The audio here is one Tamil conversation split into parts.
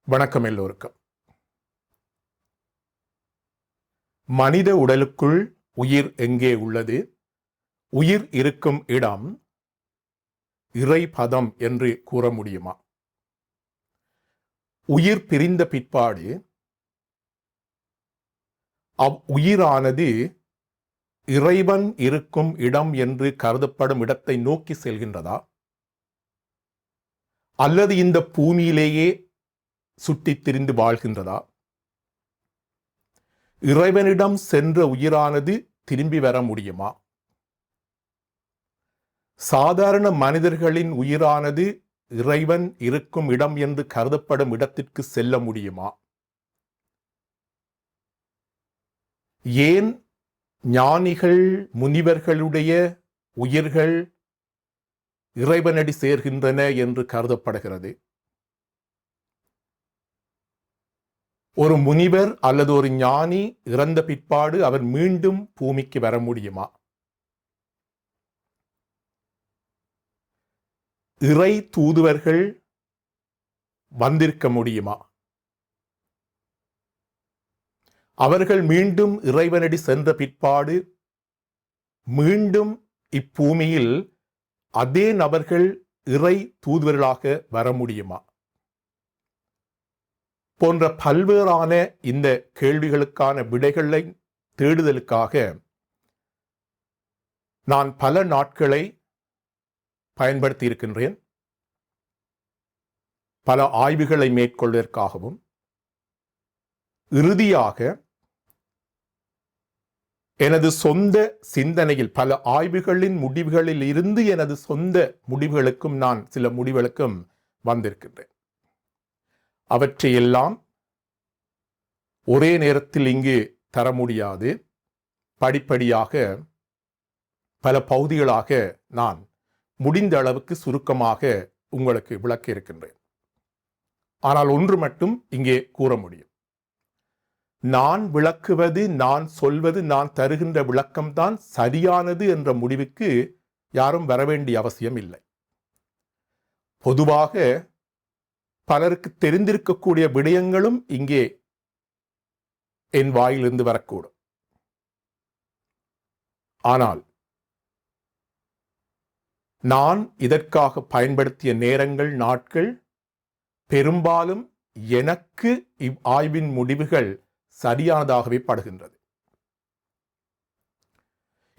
வணக்கம் எல்லோருக்கும். மனித உடலுக்குள் உயிர் எங்கே உள்ளது? உயிர் இருக்கும் இடம் இறைபதம் என்று கூற முடியுமா? உயிர் பிரிந்த பிற்பாடு உயிரானது இறைவன் இருக்கும் இடம் என்று கருதப்படும் இடத்தை நோக்கி செல்கின்றதா? அல்லது இந்த பூமியிலேயே சுற்றித் திரிந்து வாழ்கின்றதா? இறைவனிடம் சென்ற உயிரானது திரும்பி வர முடியுமா? சாதாரண மனிதர்களின் உயிரானது இறைவன் இருக்கும் இடம் என்று கருதப்படும் இடத்திற்கு செல்ல முடியுமா? ஏன் ஞானிகள் முனிவர்களுடைய உயிர்கள் இறைவனடி சேர்கின்றன என்று கருதப்படுகிறது? ஒரு முனிவர் அல்லது ஒரு ஞானி இறந்த பிற்பாடு அவர் மீண்டும் பூமிக்கு வர முடியுமா? இறை தூதுவர்கள் வந்திருக்க முடியுமா? அவர்கள் மீண்டும் இறைவனடி சென்ற பிற்பாடு மீண்டும் இப்பூமியில் அதே நபர்கள் இறை தூதுவர்களாக வர முடியுமா? போன்ற பல்வேறான இந்த கேள்விகளுக்கான விடைகளை தேடுதலுக்காக நான் பல நாட்களை பயன்படுத்தி இருக்கின்றேன். பல ஆய்வுகளை மேற்கொள்வதற்காகவும் இறுதியாக எனது சொந்த சிந்தனையில் பல ஆய்வுகளின் முடிவுகளில் இருந்து எனது சொந்த முடிவுகளுக்கும் நான் சில முடிவுகளுக்கும் வந்திருக்கின்றேன். அவற்றையெல்லாம் ஒரே நேரத்தில் இங்கு தர முடியாது. படிப்படியாக பல பகுதிகளாக நான் முடிந்த அளவுக்கு சுருக்கமாக உங்களுக்கு விளக்க இருக்கின்றேன். ஆனால் ஒன்று மட்டும் இங்கே கூற முடியும். நான் விளக்குவது, நான் சொல்வது, நான் தருகின்ற விளக்கம்தான் சரியானது என்ற முடிவுக்கு யாரும் வரவேண்டிய அவசியம் இல்லை. பொதுவாக பலருக்கு தெரிந்திருக்கக்கூடிய விடயங்களும் இங்கே என் வாயிலிருந்து வரக்கூடும். ஆனால் நான் இதற்காக பயன்படுத்திய நேரங்கள், நாட்கள் பெரும்பாலும் எனக்கு இவ் ஆய்வின் முடிவுகள் சரியானதாகவே படுகின்றது.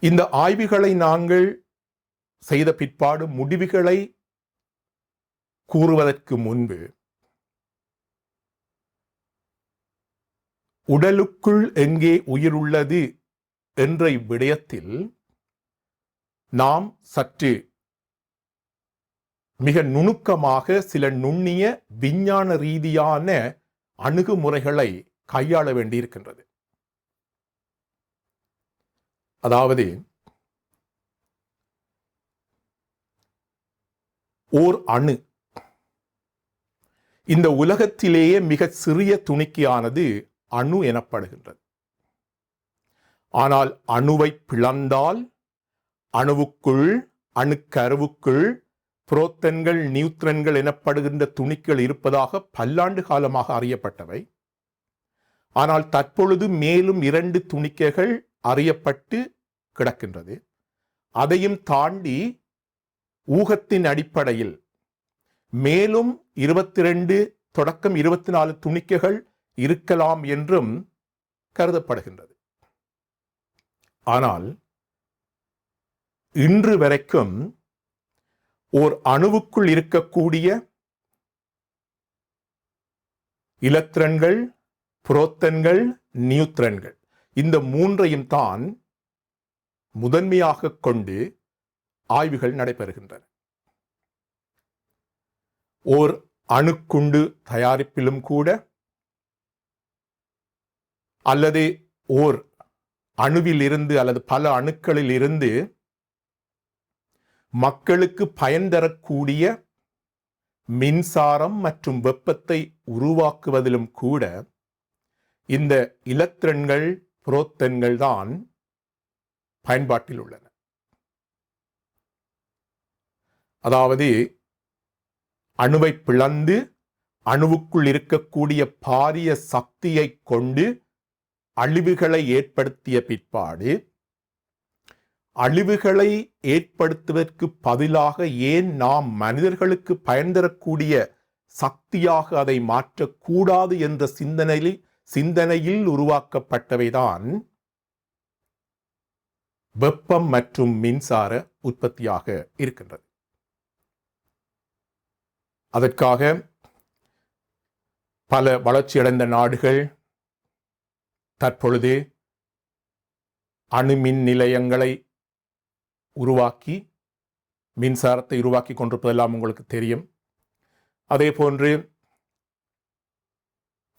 இந்த ஆய்வுகளை நாங்கள் செய்த பிற்பாடு முடிவுகளை கூறுவதற்கு முன்பு உடலுக்குள் எங்கே உயிர் உள்ளது என்ற இவ்விடயத்தில் நாம் சற்று மிக நுணுக்கமாக சில நுண்ணிய விஞ்ஞான ரீதியான அணுகுமுறைகளை கையாள வேண்டியிருக்கின்றது. அதாவது ஓர் அணு இந்த உலகத்திலேயே மிக சிறிய துணிக்கையானது அணு எனப்படுகின்றது. ஆனால் அணுவை பிளந்தால் அணுவுக்குள், அணுக்கருவுக்குள் புரோத்தன்கள், நியூட்ரன்கள் எனப்படுகின்ற துணிக்கள் இருப்பதாக பல்லாண்டு காலமாக அறியப்பட்டவை. ஆனால் தற்பொழுது மேலும் 2 துணிக்கைகள் அறியப்பட்டு கிடக்கின்றது. அதையும் தாண்டி ஊகத்தின் அடிப்படையில் மேலும் 22 தொடக்கம் 24 துணிக்கைகள் இருக்கலாம் என்றும் கருதப்படுகின்றது. ஆனால் இன்று வரைக்கும் ஓர் அணுவுக்குள் இருக்கக்கூடிய இலத்திரன்கள், புரோத்தன்கள், நியூட்ரன்கள் இந்த 3ஐயும் தான் முதன்மையாக கொண்டு ஆய்வுகள் நடைபெறுகின்றன. ஓர் அணுக்குண்டு தயாரிப்பிலும் கூட அல்லது ஓர் அணுவில் இருந்து அல்லது பல அணுக்களில் இருந்து மக்களுக்கு பயன் தரக்கூடிய மின்சாரம் மற்றும் வெப்பத்தை உருவாக்குவதிலும் கூட இந்த இலத்திரன்கள், புரோத்தன்கள் தான் பயன்பாட்டில் உள்ளன. அதாவது அணுவை பிளந்து அணுவுக்குள் இருக்கக்கூடிய பாரிய சக்தியை கொண்டு அழிவுகளை ஏற்படுத்திய பிற்பாடு அழிவுகளை ஏற்படுத்துவதற்கு பதிலாக ஏன் நாம் மனிதர்களுக்கு பயன் தரக்கூடிய சக்தியாக அதை மாற்றக்கூடாது என்ற சிந்தனையில் உருவாக்கப்பட்டவைதான் வெப்பம் மற்றும் மின்சார உற்பத்தியாக இருக்கின்றது. அதற்காக பல வளர்ச்சியடைந்த நாடுகள் தற்பொழுது அணுமின் நிலையங்களை உருவாக்கி மின்சாரத்தை உருவாக்கி கொண்டிருப்பதெல்லாம் உங்களுக்கு தெரியும். அதே போன்று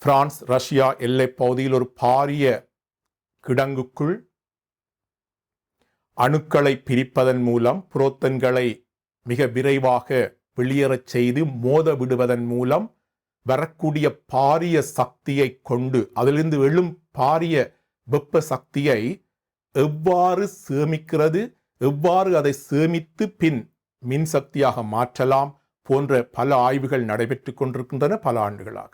பிரான்ஸ் ரஷ்யா எல்லை பகுதியில் ஒரு பாரிய கிடங்குக்குள் அணுக்களை பிரிப்பதன் மூலம் புரோத்தன்களை மிக விரைவாக வெளியேறச் செய்து மோத விடுவதன் மூலம் வரக்கூடிய பாரிய சக்தியை கொண்டு அதிலிருந்து எழும் பாரிய வெப்ப சக்தியை எவ்வாறு சேமிக்கிறது, எவ்வாறு அதை சேமித்து பின் மின்சக்தியாக மாற்றலாம் போன்ற பல ஆய்வுகள் நடைபெற்று கொண்டிருக்கின்றன பல ஆண்டுகளாக.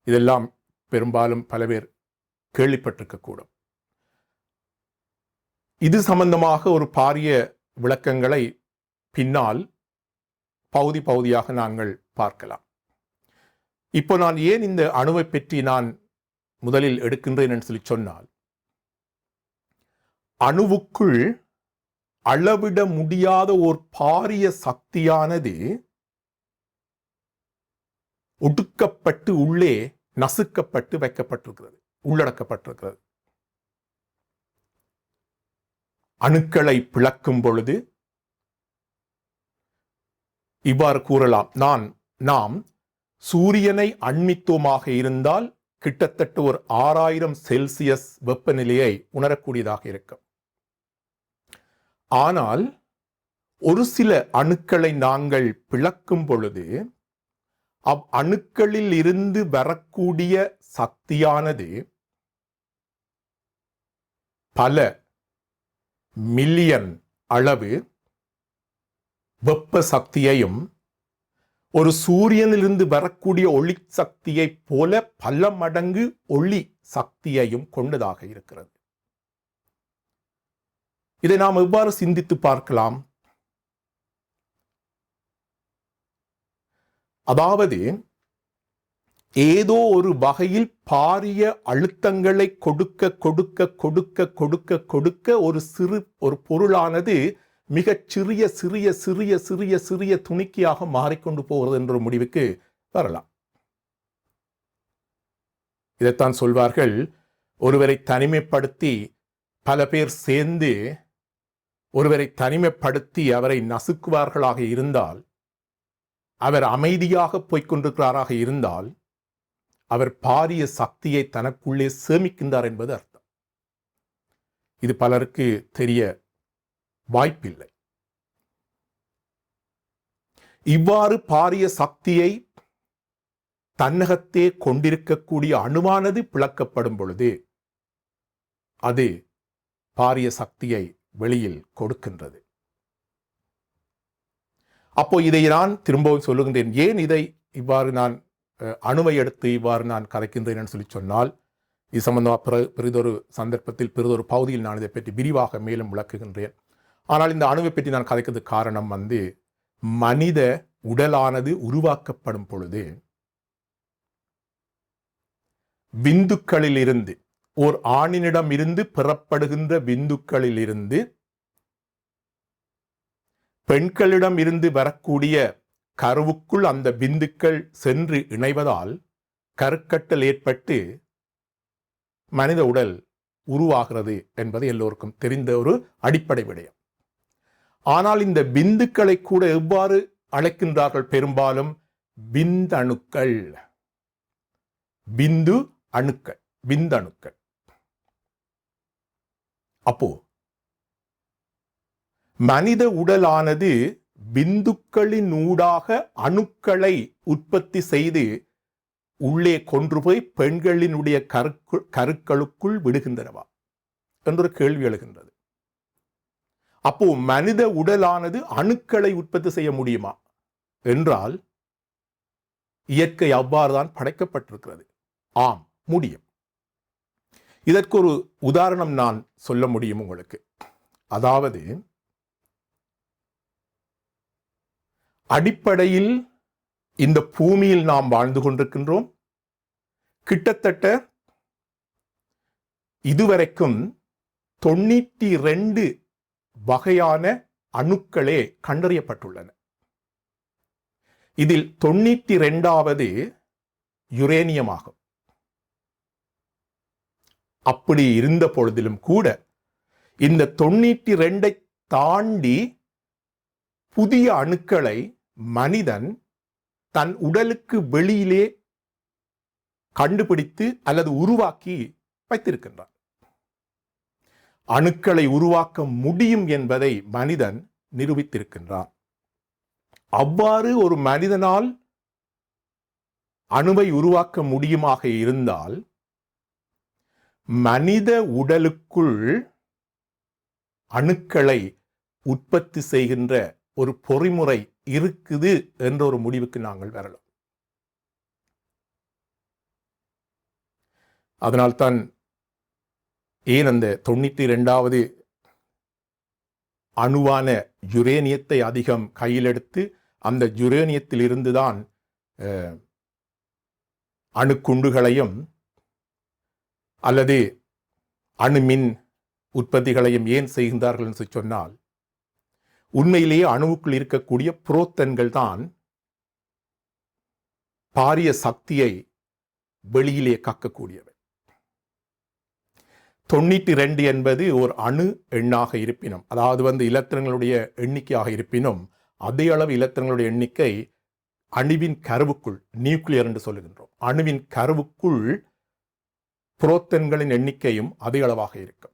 இதெல்லாம் பெரும்பாலும் பல பேர் கேள்விப்பட்டிருக்கக்கூடும். இது சம்பந்தமாக ஒரு பாரிய விளக்கங்களை பின்னால் பகுதி பகுதியாக நாங்கள் பார்க்கலாம். இப்போ நான் ஏன் இந்த அணுவை பற்றி நான் முதலில் எடுக்கின்றேன் என்று சொல்லி சொன்னால், அணுவுக்குள் அளவிட முடியாத ஒரு பாரிய சக்தியானது ஒடுக்கப்பட்டு உள்ளே நசுக்கப்பட்டு வைக்கப்பட்டிருக்கிறது, உள்ளடக்கப்பட்டிருக்கிறது. அணுக்களை பிளக்கும் பொழுது இவ்வாறு கூறலாம், நாம் சூரியனை அண்மித்துவமாக இருந்தால் கிட்டத்தட்ட ஒரு 6000 செல்சியஸ் வெப்பநிலையை உணரக்கூடியதாக இருக்கும். ஆனால் ஒரு சில அணுக்களை நாங்கள் பிளக்கும் பொழுது அணுக்களில் இருந்து வரக்கூடிய சக்தியானது பல மில்லியன் அளவு வெப்ப சக்தியையும் ஒரு சூரியனிலிருந்து வரக்கூடிய ஒளி சக்தியை போல பல மடங்கு ஒளி சக்தியையும் கொண்டதாக இருக்கிறது. இதை நாம் எவ்வாறு சிந்தித்து பார்க்கலாம்? அதாவது ஏதோ ஒரு வகையில் பாரிய அழுத்தங்களை கொடுக்க கொடுக்க கொடுக்க கொடுக்க கொடுக்க ஒரு பொருளானது மிகச் சிறிய சிறிய சிறிய சிறிய சிறிய துணிக்கையாக மாறிக்கொண்டு போகிறது என்ற முடிவுக்கு வரலாம். இதைத்தான் சொல்வார்கள், ஒருவரை தனிமைப்படுத்தி பல பேர் சேர்ந்து ஒருவரை தனிமைப்படுத்தி அவரை நசுக்குவார்களாக இருந்தால், அவர் அமைதியாக போய்கொண்டிருக்கிறாராக இருந்தால், அவர் பாரிய சக்தியை தனக்குள்ளே சேமிக்கின்றார் என்பது அர்த்தம். இது பலருக்கு தெரிய வாய்ப்பில்லை. இவ்வாறு பாரிய சக்தியை தன்னகத்தே கொண்டிருக்கக்கூடிய அணுவானது பிளக்கப்படும் பொழுது அது பாரிய சக்தியை வெளியில் கொடுக்கின்றது. அப்போ இதை நான் திரும்பவும் சொல்லுகின்றேன். ஏன் இதை இவ்வாறு நான் அணுவை எடுத்து இவ்வாறு நான் கதைக்கின்றேன் என்று சொல்லி சொன்னால், இது சம்பந்தமாக பெரிதொரு சந்தர்ப்பத்தில் பெரிதொரு பகுதியில் நான் இதை பற்றி விரிவாக மேலும் விளக்குகின்றேன். ஆனால் இந்த அணுவை பற்றி நான் கதைக்கிறதுக்கு காரணம் மனித உடலானது உருவாக்கப்படும் பொழுது விந்துக்களில் இருந்து, ஓர் ஆணினிடம் இருந்து பெறப்படுகின்ற விந்துக்களில் இருந்து பெண்களிடம் இருந்து வரக்கூடிய கருவுக்குள் அந்த விந்துக்கள் சென்று இணைவதால் கருக்கட்டல் ஏற்பட்டு மனித உடல் உருவாகிறது என்பது எல்லோருக்கும் தெரிந்த ஒரு அடிப்படை விடயம். ஆனால் இந்த விந்துக்களை கூட எவ்வாறு அழைக்கின்றார்கள்? பெரும்பாலும் விந்தணுக்கள், விந்து அணுக்கள், விந்தணுக்கள். அப்போ மனித உடலானது விந்துக்களின் ஊடாக அணுக்களை உற்பத்தி செய்து உள்ளே கொன்று போய் பெண்களினுடைய கருக்களுக்குள் விடுகின்றனவா என்றொரு கேள்வி எழுகின்றது. அப்போ மனித உடலானது அணுக்களை உற்பத்தி செய்ய முடியுமா என்றால் இயற்கை அவ்வாறுதான் படைக்கப்பட்டிருக்கிறது. ஆம், முடியும். இதற்கு ஒரு உதாரணம் நான் சொல்ல முடியும் உங்களுக்கு. அதாவது, அடிப்படையில் இந்த பூமியில் நாம் வாழ்ந்து கொண்டிருக்கின்றோம். கிட்டத்தட்ட இதுவரைக்கும் 92 வகையான அணுக்களே கண்டறியப்பட்டுள்ளன. இதில் 92வது யுரேனியம் ஆகும். அப்படி இருந்த பொழுதிலும் கூட இந்த 92ஐ தாண்டி புதிய அணுக்களை மனிதன் தன் உடலுக்கு வெளியிலே கண்டுபிடித்து அல்லது உருவாக்கி வைத்திருக்கின்றான். அணுக்களை உருவாக்க முடியும் என்பதை மனிதன் நிரூபித்திருக்கின்றான். அவ்வாறு ஒரு மனிதனால் அணுவை உருவாக்க முடியுமாக இருந்தால், மனித உடலுக்குள் அணுக்களை உற்பத்தி செய்கின்ற ஒரு பொறிமுறை இருக்குது என்ற ஒரு முடிவுக்கு நாங்கள் வரலாம். அதனால்தான் ஏன் அந்த 92வது அணுவான யுரேனியத்தை அதிகம் கையில் எடுத்து அந்த யுரேனியத்தில் இருந்துதான் அணுக்குண்டுகளையும் அல்லது அணுமின் உற்பத்திகளையும் ஏன் செய்கின்றார்கள் என்று சொன்னால், உண்மையிலேயே அணுவுக்குள் இருக்கக்கூடிய புரோத்தன்கள் தான் பாரிய சக்தியை வெளியிலே காக்கக்கூடியவை. 92 என்பது ஒரு அணு எண்ணாக இருப்பினும், அதாவது இலத்திரங்களுடைய எண்ணிக்கையாக இருப்பினும், அதே அளவு இலத்திரங்களுடைய எண்ணிக்கை அணுவின் கருவுக்குள், நியூக்ளியர் என்று சொல்லுகின்றோம், அணுவின் கருவுக்குள் புரோத்தன்களின் எண்ணிக்கையும் அதே அளவாக இருக்கும்.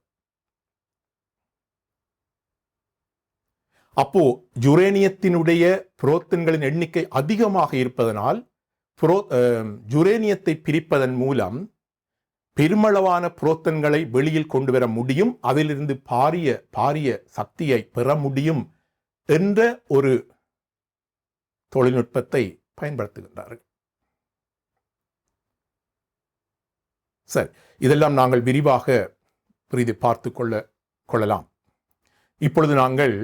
அப்போ யுரேனியத்தினுடைய புரோத்தன்களின் எண்ணிக்கை அதிகமாக இருப்பதனால் யுரேனியத்தை பிரிப்பதன் மூலம் பெருமளவான புரோத்தன்களை வெளியில் கொண்டு வர முடியும், அதிலிருந்து பாரிய சக்தியை பெற முடியும் என்ற ஒரு தொழில்நுட்பத்தை பயன்படுத்துகின்றார்கள். சரி, இதெல்லாம் நாங்கள் விரிவாக பார்த்து கொள்ளலாம். இப்பொழுது நாங்கள்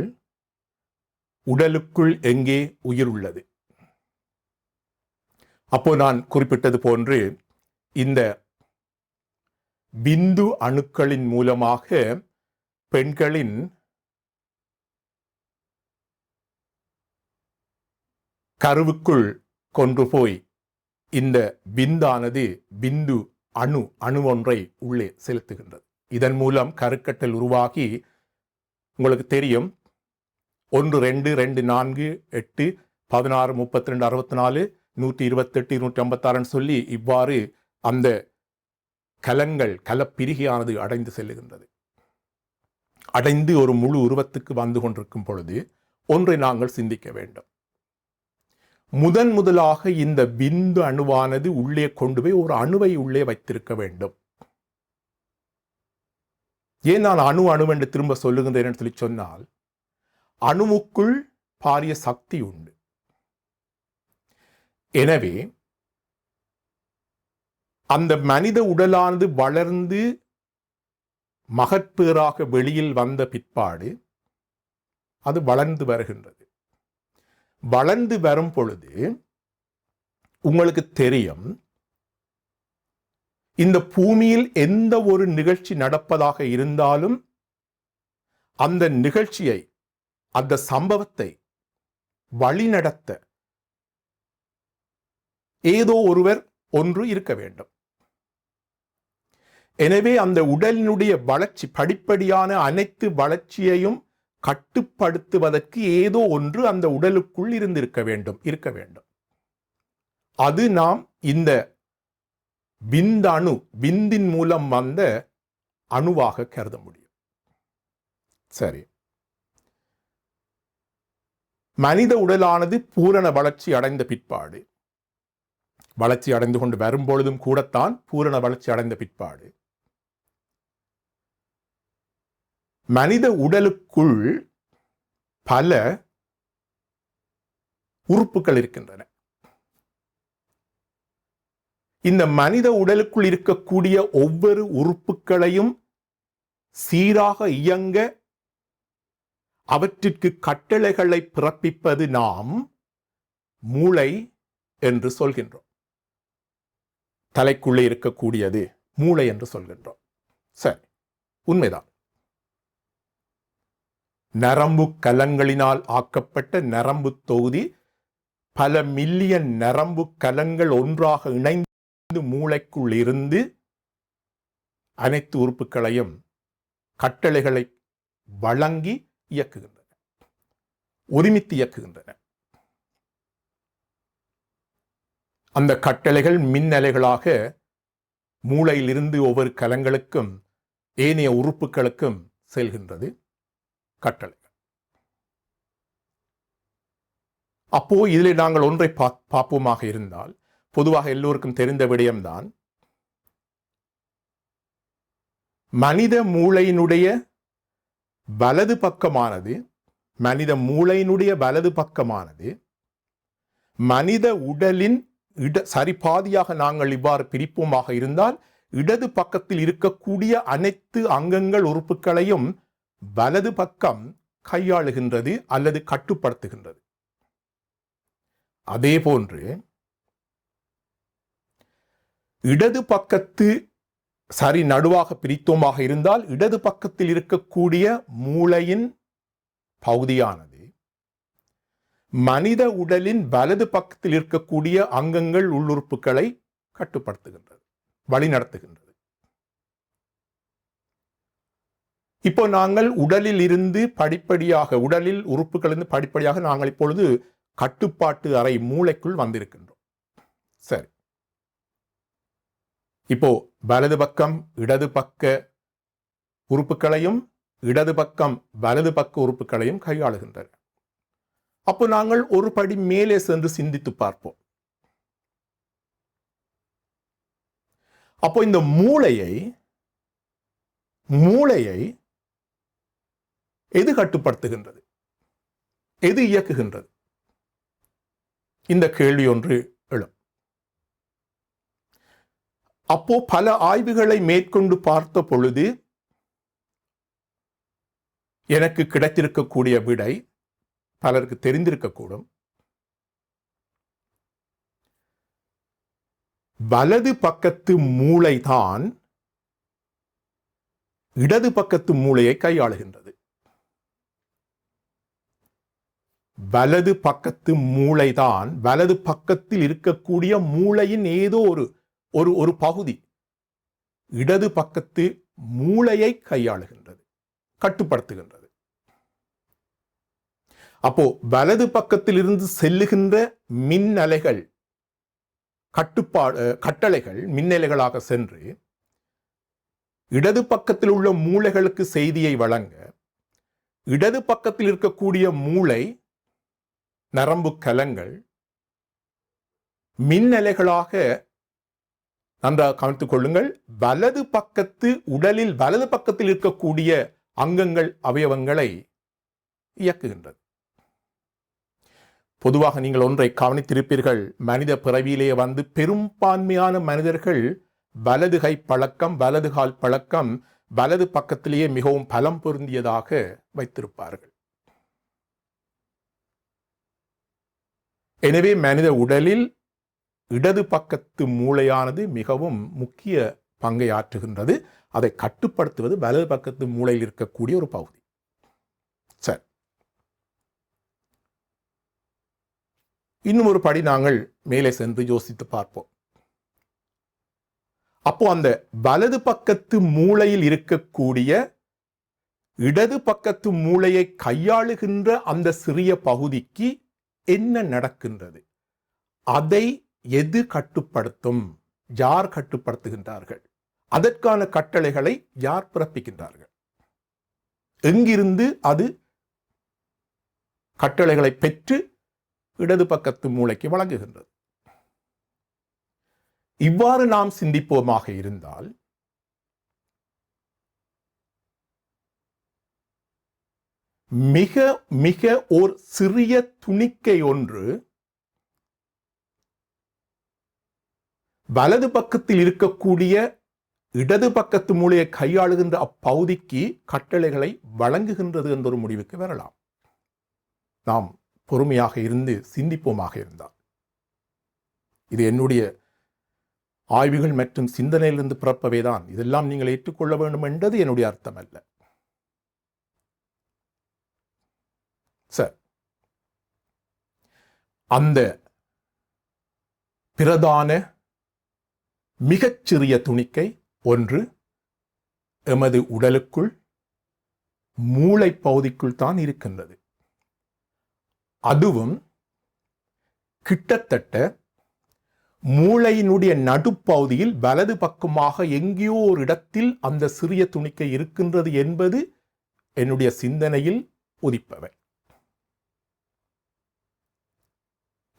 உடலுக்குள் எங்கே உயிர் உள்ளது? அப்போ நான் குறிப்பிட்டது போன்று இந்த பிந்து அணுக்களின் மூலமாக பெண்களின் கருவுக்குள் கொண்டு போய் இந்த விந்தானது பிந்து அணு ஒன்றை உள்ளே செலுத்துகின்றது. இதன் மூலம் கருக்கட்டல் உருவாகி, உங்களுக்கு தெரியும், 1 2 2 4 8 16 32 64 128 156 சொல்லி இவ்வாறு அந்த கலப்பிரிகையானது அடைந்து செல்லுகின்றது. அடைந்து ஒரு முழு உருவத்துக்கு வந்து கொண்டிருக்கும் பொழுது ஒன்றை நாங்கள் சிந்திக்க வேண்டும். முதலாக இந்த பிந்து அணுவானது உள்ளே கொண்டு போய் ஒரு அணுவை உள்ளே வைத்திருக்க வேண்டும். ஏன் நான் அணு என்று திரும்ப சொல்லுகின்றேன் என்று சொல்லி சொன்னால், அணுவுக்குள் பாரிய சக்தி உண்டு. எனவே அந்த மனித உடலானது வளர்ந்து மகட்பேறாக வெளியில் வந்த பிற்பாடு அது வளர்ந்து வருகின்றது. வளர்ந்து வரும் பொழுது உங்களுக்கு தெரியும், இந்த பூமியில் எந்த ஒரு நிகழ்ச்சி நடப்பதாக இருந்தாலும் அந்த நிகழ்ச்சியை, அந்த சம்பவத்தை வழிநடத்த ஏதோ ஒன்று இருக்க வேண்டும். எனவே அந்த உடலினுடைய வளர்ச்சி, படிப்படியான அனைத்து வளர்ச்சியையும் கட்டுப்படுத்துவதற்கு ஏதோ ஒன்று அந்த உடலுக்குள் இருக்க வேண்டும். அது நாம் இந்த விந்தின் மூலம் வந்த அணுவாக கருத முடியும். சரி, மனித உடலானது பூரண வளர்ச்சி அடைந்த பிற்பாடு, வளர்ச்சி அடைந்து கொண்டு வரும்பொழுதும் கூடத்தான் பூரண வளர்ச்சி அடைந்த பிற்பாடு மனித உடலுக்குள் பல உறுப்புகள் இருக்கின்றன. இந்த மனித உடலுக்குள் இருக்கக்கூடிய ஒவ்வொரு உறுப்புகளையும் சீராக இயங்க அவற்றிற்கு கட்டளைகளை பிறப்பிப்பது நாம் மூளை என்று சொல்கின்றோம். தலைக்குள்ளே இருக்கக்கூடியது மூளை என்று சொல்கின்றோம். சரி, உண்மைதான். நரம்பு கலங்களினால் ஆக்கப்பட்ட நரம்பு தொகுதி பல மில்லியன் நரம்பு கலங்கள் ஒன்றாக இணைந்து மூளைக்குள் இருந்து அனைத்து உறுப்புகளையும் கட்டளைகளை வழங்கி இயக்குகின்றன, ஒருமித்து இயக்குகின்றன. அந்த கட்டளைகள் மின்னலைகளாக மூளையிலிருந்து ஒவ்வொரு கலங்களுக்கும் ஏனைய உறுப்புகளுக்கும் செல்கின்றது கட்டளைகள். அப்போ இதில் நாங்கள் ஒன்றை பார்ப்போமாக இருந்தால், பொதுவாக எல்லோருக்கும் தெரிந்த விடயம்தான், மனித மூளையினுடைய வலது பக்கமானது மனித உடலின் சரிபாதியாக நாங்கள் இவ்வாறு பிரிப்போமாக இருந்தால், இடது பக்கத்தில் இருக்கக்கூடிய அனைத்து அங்கங்கள் உறுப்புகளையும் வலது பக்கம் கையாளுகின்றது அல்லது கட்டுப்படுத்துகின்றது. அதே போன்று இடது பக்கத்து சரி நடுவாக பிரித்தோமாக இருந்தால், இடது பக்கத்தில் இருக்கக்கூடிய மூளையின் பகுதியானது மனித உடலின் வலது பக்கத்தில் இருக்கக்கூடிய அங்கங்கள் உள்ளுறுப்புகளை கட்டுப்படுத்துகின்றது, வழிநடத்துகின்றது. இப்போ நாங்கள் உடலில் உறுப்புகளிலிருந்து படிப்படியாக நாங்கள் இப்பொழுது கட்டுப்பாட்டு அறை மூளைக்குள் வந்திருக்கின்றோம். சரி, இப்போ வலது பக்கம் இடது பக்க உறுப்புகளையும் இடது பக்கம் வலது பக்க உறுப்புகளையும் கையாளுகின்றன. அப்போ நாங்கள் ஒரு படி மேலே சென்று சிந்தித்து பார்ப்போம். அப்போ இந்த மூளையை எது கட்டுப்படுத்துகின்றது, எது இயக்குகின்றது? இந்த கேள்வி ஒன்று எழும். அப்போ பல ஆய்வுகளை மேற்கொண்டு பார்த்த பொழுது எனக்கு கிடைத்திருக்கக்கூடிய விடை பலருக்கு தெரிந்திருக்கக்கூடும். வலது பக்கத்து மூளைதான் இடது பக்கத்து மூளையை கையாளுகின்றது. வலது பக்கத்து மூளைதான் வலது பக்கத்தில் இருக்கக்கூடிய மூளையின் ஏதோ ஒரு பகுதி இடது பக்கத்து மூளையை கையாளுகின்றது, கட்டுப்படுத்துகின்றது. அப்போ வலது பக்கத்தில் இருந்து செல்லுகின்ற மின் அலைகள் கட்டளைகள் மின்னலைகளாக சென்று இடது பக்கத்தில் உள்ள மூளைகளுக்கு செய்தியை வழங்க, இடது பக்கத்தில் இருக்கக்கூடிய மூளை நரம்பு கலங்கள் மின்னலைகளாக, நன்றாக கவனித்துக் கொள்ளுங்கள், உடலில் வலது பக்கத்தில் இருக்கக்கூடிய அங்கங்கள் அவயவங்களை இயக்குகின்றது. பொதுவாக நீங்கள் ஒன்றை கவனித்திருப்பீர்கள், மனித பிறவியிலே வந்து பெரும்பான்மையான மனிதர்கள் வலது கை பழக்கம், வலது கால் பழக்கம், வலது பக்கத்திலேயே மிகவும் பலம் பொருந்தியதாக வைத்திருப்பார்கள். எனவே மனித உடலில் இடது பக்கத்து மூளையானது மிகவும் முக்கிய பங்கை ஆற்றுகின்றது. அதை கட்டுப்படுத்துவது வலது பக்கத்து மூளையில் இருக்கக்கூடிய ஒரு பகுதி. சரி, இன்னும் ஒரு படி நாங்கள் மேலே சென்று யோசித்து பார்ப்போம். அப்போ அந்த வலது பக்கத்து மூளையில் இருக்கக்கூடிய இடது பக்கத்து மூளையை கையாளுகின்ற அந்த சிறிய பகுதிக்கு என்ன நடக்கின்றது? அதை எது கட்டுப்படுத்தும்? யார் கட்டுப்படுத்துகின்றார்கள்? அதற்கான கட்டளைகளை யார் பிறப்பிக்கின்றார்கள்? எங்கிருந்து அது கட்டளைகளை பெற்று இடது பக்கத்து மூளைக்கு வழங்குகின்றது? இவ்வாறு நாம் சிந்திப்போமாக இருந்தால் மிக மிக ஒரு சிறிய துணிக்கை ஒன்று வலது பக்கத்தில் இருக்கக்கூடிய இடது பக்கத்து மூளையை கையாளுகின்ற அப்பகுதிக்கு கட்டளைகளை வழங்குகின்றது என்ற ஒரு முடிவுக்கு வரலாம். நாம் பொறுமையாக இருந்து சிந்திப்போமாக இருந்தால். இது என்னுடைய ஆய்வுகள் மற்றும் சிந்தனையிலிருந்து பிறப்பவைதான். இதெல்லாம் நீங்கள் ஏற்றுக்கொள்ள வேண்டும் என்பது என்னுடைய அர்த்தம் அல்ல. சரி, அந்த பிரதான மிகச்சிறிய துணிக்கை ஒன்று எமது உடலுக்குள் மூளை பகுதிக்குள் தான் இருக்கின்றது. அதுவும் கிட்டத்தட்ட மூளையினுடைய நடுப்பகுதியில் வலது பக்கமாக எங்கேயோ ஒரு இடத்தில் அந்த சிறிய துணிக்கை இருக்கின்றது என்பது என்னுடைய சிந்தனையில் உதிப்பவை.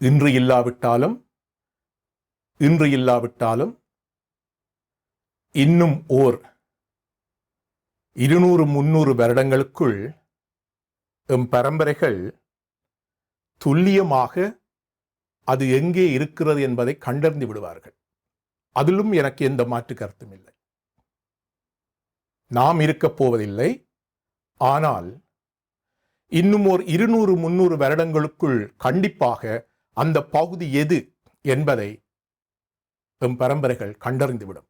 இன்று இல்லாவிட்டாலும் இன்னும் ஓர் 200-300 வருடங்களுக்குள் எம் பரம்பரைகள் துல்லியமாக அது எங்கே இருக்கிறது என்பதை கண்டறிந்து விடுவார்கள். அதிலும் எனக்கு எந்த மாற்று கருத்தும் இல்லை. நாம் இருக்கப் போவதில்லை. ஆனால் இன்னும் ஒரு 200-300 வருடங்களுக்குள் கண்டிப்பாக அந்த பகுதி எது என்பதை எம் பரம்பரைகள் கண்டறிந்துவிடும்.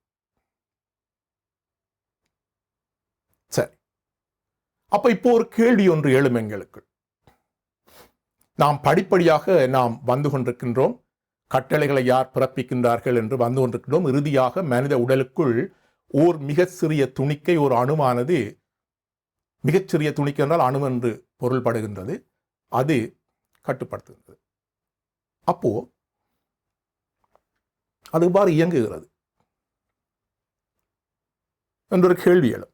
சரி, அப்ப இப்போ ஒரு கேள்வி ஒன்று எழும் எங்களுக்கு. நாம் படிப்படியாக நாம் வந்து கொண்டிருக்கின்றோம். கட்டளைகளை யார் பிறப்பிக்கின்றார்கள் என்று வந்து கொண்டிருக்கின்றோம். இறுதியாக மனித உடலுக்குள் ஓர் மிக சிறிய துணிக்கை, ஒரு அணுவானது, மிகச்சிறிய துணிக்கை என்றால் அணு என்று பொருள்படுகின்றது, அது கட்டுப்படுத்துகின்றது. அப்போ அது இவ்வாறு இயங்குகிறது என்றொரு கேள்வி எழும்.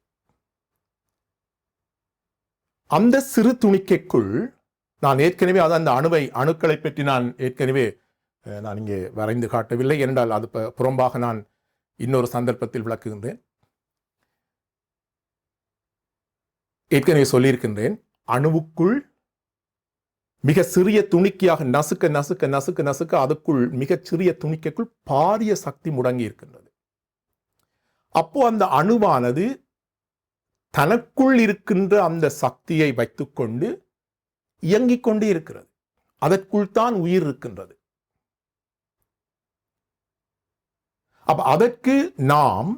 அந்த சிறு துணிக்கைக்குள் நான் ஏற்கனவே அந்த அணுக்களை பற்றி நான் ஏற்கனவே நான் இங்கே வரைந்து காட்டவில்லை என்றால் அது புறம்பாக நான் இன்னொரு சந்தர்ப்பத்தில் விளக்குகின்றேன். ஏற்கனவே சொல்லியிருக்கின்றேன், அணுவுக்குள் மிக சிறிய துணிக்கையாக நசுக்க நசுக்க நசுக்க நசுக்க அதுக்குள் மிகச் சிறிய துணிக்கைக்குள் பாரிய சக்தி முடங்கி இருக்கின்றது. அப்போ அந்த அணுவானது தனக்குள் இருக்கின்ற அந்த சக்தியை வைத்துக்கொண்டு இயங்கிக் கொண்டே இருக்கிறது. அதற்குள் தான் உயிர் இருக்கின்றது. அப்ப அதற்கு நாம்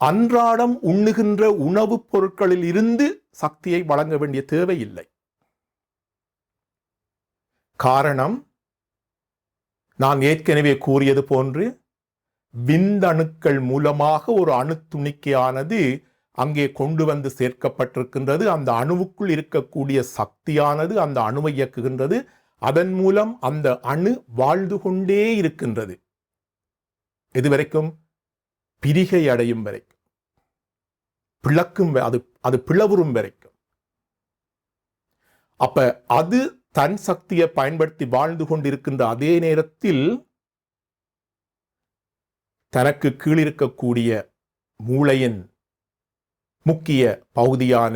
அன்றாடம் உண்ணுகின்ற உணவுப் பொருட்களில் இருந்து சக்தியை வழங்க வேண்டிய தேவை இல்லை. காரணம், நான் ஏற்கனவே கூறியது போன்று விந்தணுக்கள் மூலமாக ஒரு அணு துணிக்கையானது அங்கே கொண்டு வந்து சேர்க்கப்பட்டிருக்கின்றது. அந்த அணுவுக்குள் இருக்கக்கூடிய சக்தியானது அந்த அணுவை இயக்குகின்றது. அதன் மூலம் அந்த அணு வாழ்ந்து கொண்டே இருக்கின்றது. எதுவரைக்கும்? பிரிகை அடையும் வரைக்கும், பிளக்கும், அது பிளவுறும் வரைக்கும். அப்ப அது தன் சக்தியை பயன்படுத்தி வாழ்ந்து கொண்டிருக்கின்ற அதே நேரத்தில் தனக்கு கீழிருக்கக்கூடிய மூளையின் முக்கிய பகுதியான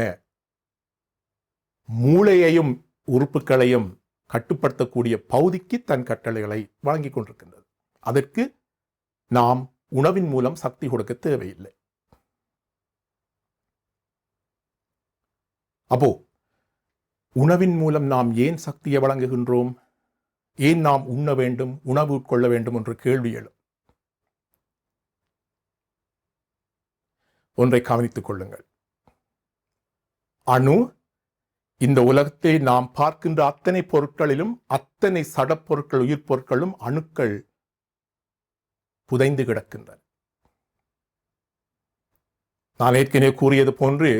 மூளையையும் உறுப்புகளையும் கட்டுப்படுத்தக்கூடிய பகுதிக்கு தன் கட்டளைகளை வழங்கிக் கொண்டிருக்கின்றது. அதற்கு நாம் உணவின் மூலம் சக்தி கொடுக்க தேவையில்லை. அப்போ உணவின் மூலம் நாம் ஏன் சக்தியை வழங்குகின்றோம்? ஏன் நாம் உண்ண வேண்டும், உணவு உட்கொள்ள வேண்டும் என்ற கேள்வி எழும். ஒன்றை கவனித்துக் கொள்ளுங்கள். அணு இந்த உலகத்தை நாம் பார்க்கின்ற அத்தனை பொருட்களிலும், அத்தனை சடப்பொருட்கள், உயிர் பொருட்களும் அணுக்கள் புதைந்து கிடக்கின்றன. நான் ஏற்கனவே கூறியது போன்று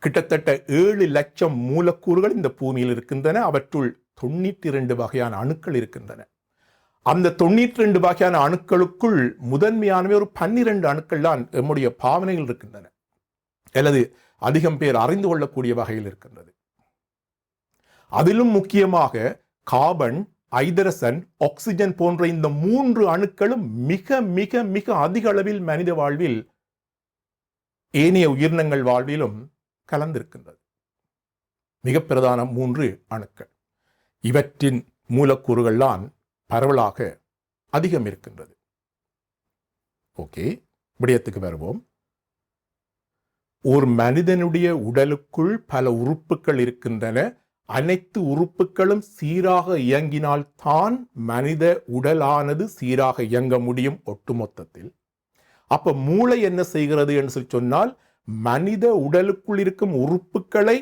கிட்டத்தட்ட 7 லட்சம் மூலக்கூறுகள் இந்த பூமியில் இருக்கின்றன. அவற்றுள் 92 வகையான அணுக்கள் இருக்கின்றன. அந்த 92 வகையான அணுக்களுக்குள் முதன்மையானவை ஒரு 12 அணுக்கள் தான் நம்முடைய பாவனையில் இருக்கின்றன, அல்லது அதிகம் பேர் அறிந்து கொள்ளக்கூடிய வகையில் இருக்கின்றது. அதிலும் முக்கியமாக கார்பன், ஐதரசன், ஆக்சிஜன் போன்ற இந்த 3 அணுக்களும் மிக மிக மிக அதிக அளவில் மனித வாழ்வில், ஏனைய உயிரினங்கள் வாழ்விலும் கலந்திருக்கின்றது. மிக பிரதான 3 அணுக்கள். இவற்றின் மூலக்கூறுகள் தான் பரவலாக அதிகம் இருக்கின்றது. ஓகே, விடயத்துக்கு வருவோம். ஒரு மனிதனுடைய உடலுக்குள் பல உறுப்புகள் இருக்கின்றன. அனைத்து உறுப்புகளும் சீராக இயங்கினால்தான் மனித உடலானது சீராக இயங்க முடியும் ஒட்டுமொத்தத்தில். அப்ப மூளை என்ன செய்கிறது என்று சொல்லி சொன்னால், மனித உடலுக்குள் இருக்கும் உறுப்புகளை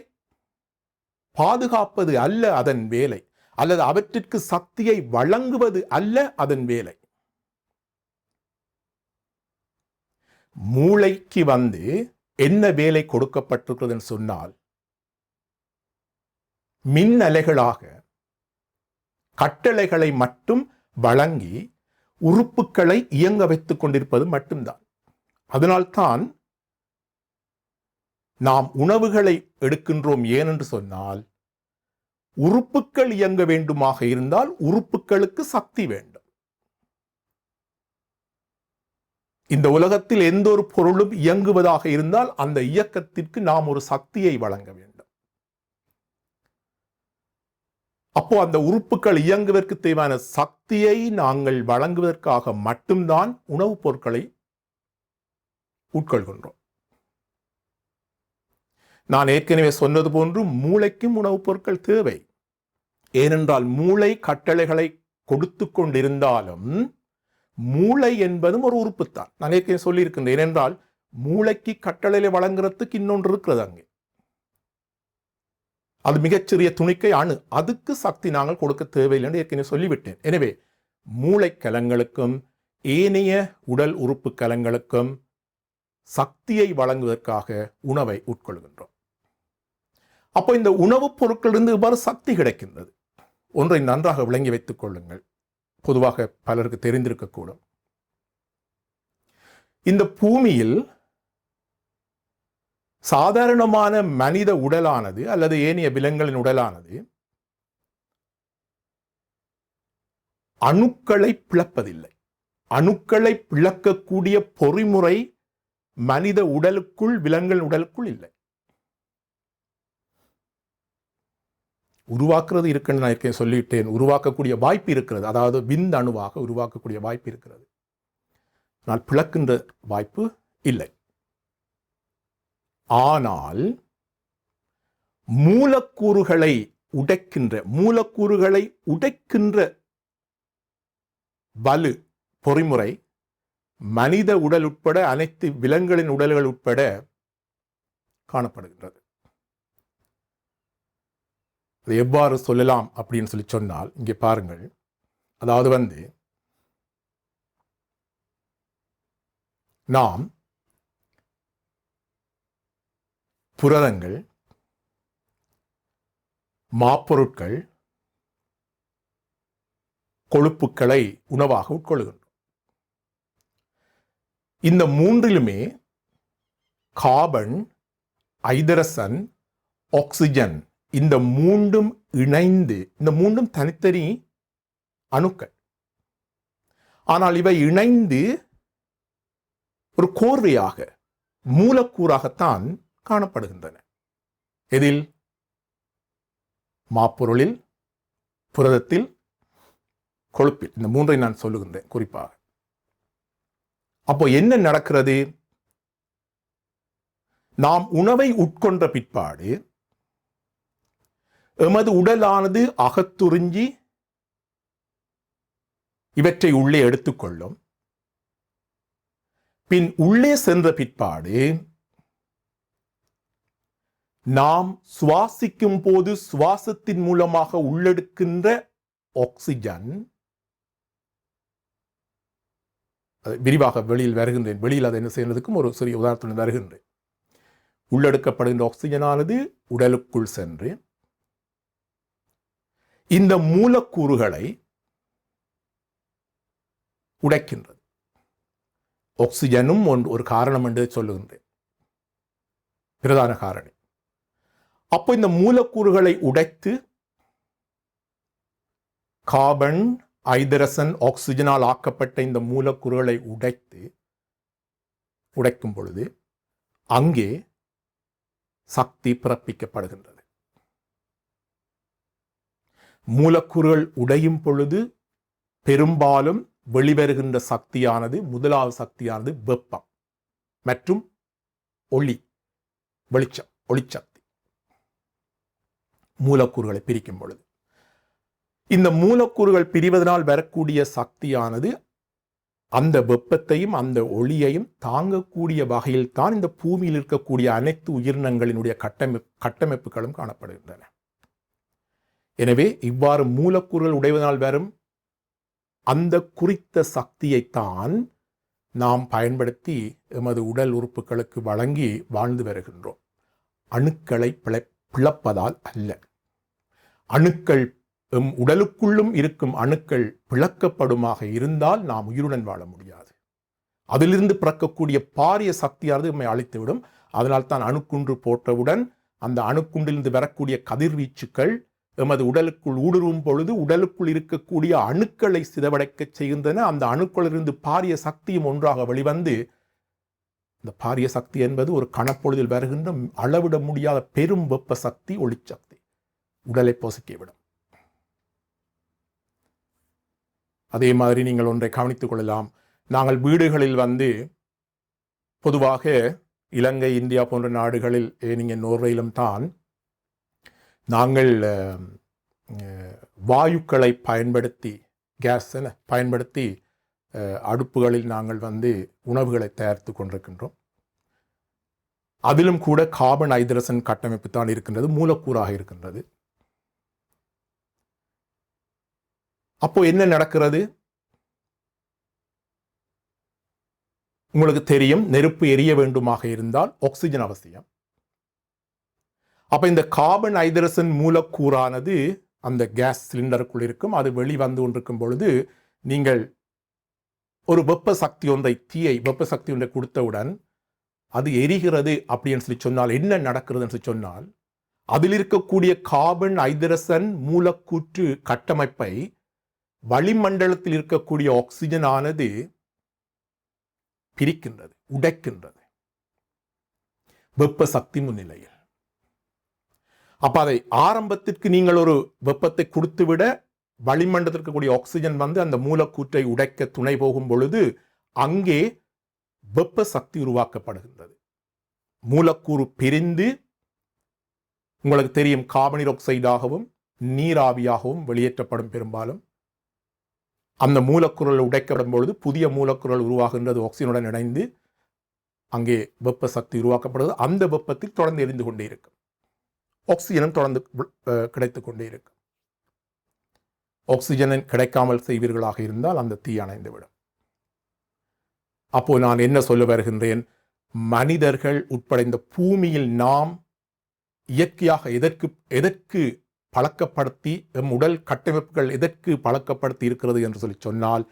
பாதுகாப்பது அல்ல அதன் வேலை, அல்லது அவற்றிற்கு சக்தியை வழங்குவது அல்ல அதன் வேலை. மூளைக்கு என்ன வேலை கொடுக்கப்பட்டிருக்கிறது சொன்னால், மின் அலைகளாக கட்டளைகளை மட்டும் வழங்கி உறுப்புகளை இயங்க வைத்துக் கொண்டிருப்பது மட்டும்தான். அதனால்தான் நாம் உணவுகளை எடுக்கின்றோம். ஏனென்று சொன்னால், உறுப்புகள் இயங்க வேண்டுமாக இருந்தால் உறுப்புகளுக்கு சக்தி வேண்டும். இந்த உலகத்தில் எந்த ஒரு பொருளும் இயங்குவதாக இருந்தால் அந்த இயக்கத்திற்கு நாம் ஒரு சக்தியை வழங்க வேண்டும். அப்போ அந்த உறுப்புகள் இயங்குவதற்கு தேவையான சக்தியை நாங்கள் வழங்குவதற்காக மட்டும்தான் உணவுப் பொருட்களை உட்கொள்கின்றோம். நான் ஏற்கனவே சொன்னது போன்று மூளைக்கும் உணவுப் பொருட்கள் தேவை. ஏனென்றால் மூளை கட்டளைகளை கொடுத்து கொண்டிருந்தாலும் மூளை என்பதும் ஒரு உறுப்புத்தான். நான் ஏற்கனவே சொல்லியிருக்கின்றேன். ஏனென்றால் மூளைக்கு கட்டளைகளை வழங்குறதுக்கு இன்னொன்று இருக்கிறது அங்கே. அது மிகச்சிறிய துணிக்கை அணு. அதுக்கு சக்தி நாங்கள் கொடுக்க தேவையில்லை என்று ஏற்கனவே சொல்லிவிட்டேன். எனவே மூளை கலங்களுக்கும் ஏனைய உடல் உறுப்பு கலங்களுக்கும் சக்தியை வழங்குவதற்காக உணவை உட்கொள்கின்றோம். அப்போ இந்த உணவுப் பொருட்களிலிருந்து இவ்வாறு சக்தி கிடைக்கின்றது. ஒன்றை நன்றாக விளங்கி வைத்துக் கொள்ளுங்கள். பொதுவாக பலருக்கு தெரிந்திருக்கக்கூடும். இந்த பூமியில் சாதாரணமான மனித உடலானது அல்லது ஏனைய விலங்குகளின் உடலானது அணுக்களை பிளப்பதில்லை. அணுக்களை பிளக்கக்கூடிய பொறிமுறை மனித உடலுக்குள், விலங்குகளின் உடலுக்குள் இல்லை. உருவாக்குறது இருக்குன்னு நான் ஏற்கனவே சொல்லிவிட்டேன். உருவாக்கக்கூடிய வாய்ப்பு இருக்கிறது. அதாவது விந்தணுவாக உருவாக்கக்கூடிய வாய்ப்பு இருக்கிறது. ஆனால் பிளக்கின்ற வாய்ப்பு இல்லை. ஆனால் மூலக்கூறுகளை உடைக்கின்ற வலு பொறிமுறை மனித உடல் உட்பட அனைத்து விலங்குகளின் உடல்கள் உட்பட காணப்படுகின்றது. அதை எவ்வாறு சொல்லலாம் அப்படின்னு சொல்லி சொன்னால், இங்கே பாருங்கள். அதாவது நாம் புரதங்கள், மாப்பொருட்கள், கொழுப்புக்களை உணவாக உட்கொள்கின்றோம். இந்த மூன்றிலுமே கார்பன், ஐதரசன், ஆக்சிஜன், இந்த மூன்றும் இணைந்து, இந்த மூன்றும் தனித்தனி அணுக்கள். ஆனால் இவை இணைந்து ஒரு கோர்வையாக, மூலக்கூறாகத்தான் காணப்படுகின்றன. எதில்? மாப்பொருளில், புரதத்தில், கொழுப்பில். இந்த மூன்றை நான் சொல்லுகின்றேன் குறிப்பாக. அப்போ என்ன நடக்கிறது? நாம் உணவை உட்கொண்ட பிற்பாடு எமது உடலானது அகத்துறிஞ்சி இவற்றை உள்ளே எடுத்துக்கொள்ளும். பின் உள்ளே சென்ற பிற்பாடு நாம் சுவாசிக்கும் போது சுவாசத்தின் மூலமாக உள்ளெடுக்கின்ற ஆக்சிஜன், விரிவாக வெளியில் வருகின்றேன். வெளியில் அதை என்ன செய்வதற்கும் ஒரு சிறிய உதாரணத்துடன் வருகின்றேன். உள்ளெடுக்கப்படுகின்ற ஆக்சிஜனானது உடலுக்குள் சென்று இந்த மூலக்கூறுகளை உடைக்கின்றது. ஆக்சிஜனும் ஒரு காரணம் என்று சொல்லுகின்றேன், பிரதான காரணி. அப்போ இந்த மூலக்கூறுகளை உடைத்து கார்பன், ஐதரசன், ஆக்சிஜனால் ஆக்கப்பட்ட இந்த மூலக்கூறுகளை உடைக்கும் பொழுது அங்கே சக்தி பிறப்பிக்கப்படுகின்றது. மூலக்கூறுகள் உடையும் பொழுது பெரும்பாலும் வெளிவருகின்ற சக்தியானது, முதலாவது சக்தியானது வெப்பம் மற்றும் ஒளி, வெளிச்சம், ஒளிச்சக்தி. மூலக்கூறுகளை பிரிக்கும் பொழுது இந்த மூலக்கூறுகள் பிரிவதனால் வரக்கூடிய சக்தியானது அந்த வெப்பத்தையும் அந்த ஒளியையும் தாங்கக்கூடிய வகையில் தான் இந்த பூமியில் இருக்கக்கூடிய அனைத்து உயிரினங்களினுடைய கட்டமைப்புகளும் காணப்படுகின்றன. எனவே இவ்வாறு மூலக்கூறுகள் உடைவதனால் வரும் அந்த குறித்த சக்தியைத்தான் நாம் பயன்படுத்தி எமது உடல் உறுப்புகளுக்கு வழங்கி வாழ்ந்து வருகின்றோம். அணுக்களை பிளப்பதால் அல்ல. அணுக்கள் உடலுக்குள்ளும் இருக்கும் அணுக்கள் பிளக்கப்படுமாக இருந்தால் நாம் உயிருடன் வாழ முடியாது. அதிலிருந்து பிறக்கக்கூடிய பாரிய சக்தியானது நம்மை அழித்துவிடும். அதனால் தான் அணுக்குன்று போட்டவுடன் அந்த அணுக்குண்டிலிருந்து வரக்கூடிய கதிர்வீச்சுக்கள் எமது உடலுக்குள் ஊடுருவும் பொழுது உடலுக்குள் இருக்கக்கூடிய அணுக்களை சிதவடைக்க செய்கின்றன. அந்த அணுக்களிலிருந்து பாரிய சக்தியும் ஒன்றாக வெளிவந்து, இந்த பாரிய சக்தி என்பது ஒரு கணப்பொழுதில் வருகின்ற அளவிட முடியாத பெரும் வெப்ப சக்தி, ஒளிச்சக்தி, உடலை பொசுக்கிவிடும். அதே மாதிரி நீங்கள் ஒன்றை கவனித்துக் கொள்ளலாம். நாங்கள் வீடுகளில் பொதுவாக இலங்கை, இந்தியா போன்ற நாடுகளில், நீங்கள் நோர்வேயிலும் தான், நாங்கள் வாயுக்களை பயன்படுத்தி, கேஸ் பயன்படுத்தி அடுப்புகளில் நாங்கள் உணவுகளை தயாரித்து கொண்டிருக்கின்றோம். அதிலும் கூட கார்பன் ஹைட்ரஜன் கட்டமைப்பு தான் இருக்கின்றது, மூலக்கூறாக இருக்கின்றது. அப்போ என்ன நடக்கிறது? உங்களுக்கு தெரியும், நெருப்பு எரிய வேண்டுமாக இருந்தால் ஆக்சிஜன் அவசியம். அப்ப இந்த கார்பன் ஹைட்ரஜன் மூலக்கூறானது அந்த கேஸ் சிலிண்டருக்குள் இருக்கும். அது வெளிவந்து கொண்டிருக்கும் பொழுது நீங்கள் ஒரு வெப்ப சக்தி ஒன்றை, தீயை வெப்ப சக்தி ஒன்றை கொடுத்தவுடன் அது எரிகிறது அப்படின்னு சொல்லி சொன்னால் என்ன நடக்கிறதுன்னு சொல்லி சொன்னால், அதில் இருக்கக்கூடிய கார்பன் ஹைட்ரஜன் மூலக்கூற்று கட்டமைப்பை வளிமண்டலத்தில் இருக்கக்கூடிய ஆக்சிஜன் ஆனது பிரிக்கின்றது, உடைக்கின்றது வெப்ப சக்தி முன்னிலையில். அப்ப அதை ஆரம்பத்திற்கு நீங்கள் ஒரு வெப்பத்தை கொடுத்துவிட வளிமண்டலத்தில் இருக்கக்கூடிய ஆக்சிஜன் அந்த மூலக்கூற்றை உடைக்க துணை போகும் பொழுது அங்கே வெப்ப சக்தி உருவாக்கப்படுகின்றது. மூலக்கூறு பிரிந்து உங்களுக்கு தெரியும், கார்பன் ஆக்சைடாகவும் நீராவியாகவும் வெளியேற்றப்படும். பெரும்பாலும் அந்த மூலக்கூறுகள் உடைக்கப்படும் பொழுது புதிய மூலக்கூறுகள் உருவாகின்றது, ஆக்சிஜனுடன் இணைந்து அங்கே வெப்ப சக்தி உருவாக்கப்படுவது. அந்த வெப்பத்தில் தொடர்ந்து எரிந்து கொண்டே இருக்கும், ஆக்சிஜனும் தொடர்ந்து கிடைத்துக் கொண்டே இருக்கும். ஆக்சிஜன் கிடைக்காமல் செய்வீர்களாக இருந்தால் அந்த தீ அணைந்துவிடும். அப்போ நான் என்ன சொல்ல வருகின்றேன்? மனிதர்கள் உட்பட இந்த பூமியில் நாம் இயற்கையாக எதற்கு பழக்கப்படுத்தி, உடல் கட்டமைப்புகள் எதற்கு பழக்கப்படுத்தி இருக்கிறது என்று சொல்லி சொன்னால்,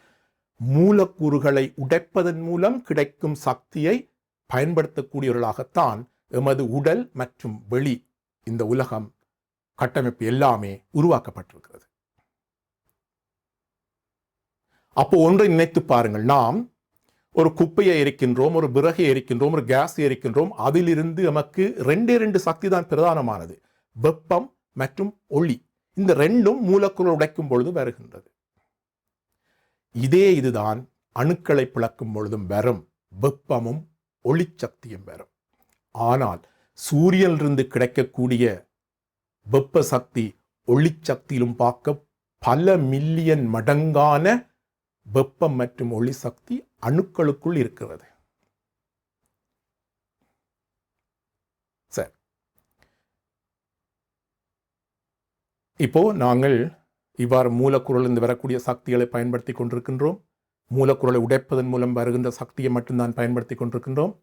மூலக்கூறுகளை உடைப்பதன் மூலம் கிடைக்கும் சக்தியை பயன்படுத்தக்கூடியவர்களாகத்தான் எமது உடல் மற்றும் வெளி, இந்த உலகம், கட்டமைப்பு எல்லாமே உருவாக்கப்பட்டிருக்கிறது. அப்போ ஒன்றை நினைத்து பாருங்கள். நாம் ஒரு குப்பையை எரிக்கின்றோம், ஒரு விறகை எரிக்கின்றோம், ஒரு கேஸ் எரிக்கின்றோம். அதிலிருந்து நமக்கு ரெண்டு சக்தி தான் பிரதானமானது, வெப்பம் மற்றும் ஒளி. இந்த ரெண்டும் மூலக்கூறுகள் உடைக்கும் பொழுது வருகின்றது. இதுதான் அணுக்களை பிளக்கும் பொழுதும் வரும் வெப்பமும் ஒளிச்சக்தியும் வரும். ஆனால் சூரியனிலிருந்து கிடைக்கக்கூடிய வெப்ப சக்தி ஒளிச்சக்தியிலும் பார்க்க பல மில்லியன் மடங்கான வெப்பம் மற்றும் ஒளி சக்தி அணுக்களுக்குள் இருக்கிறது. சரி, இப்போ நாங்கள் இவ்வாறு மூலக்கூறிலிருந்து வரக்கூடிய சக்திகளை பயன்படுத்தி கொண்டிருக்கின்றோம். மூலக்கூறுகளை உடைப்பதன் மூலம் வருகின்ற சக்தியை மட்டும்தான் பயன்படுத்தி கொண்டிருக்கின்றோம்.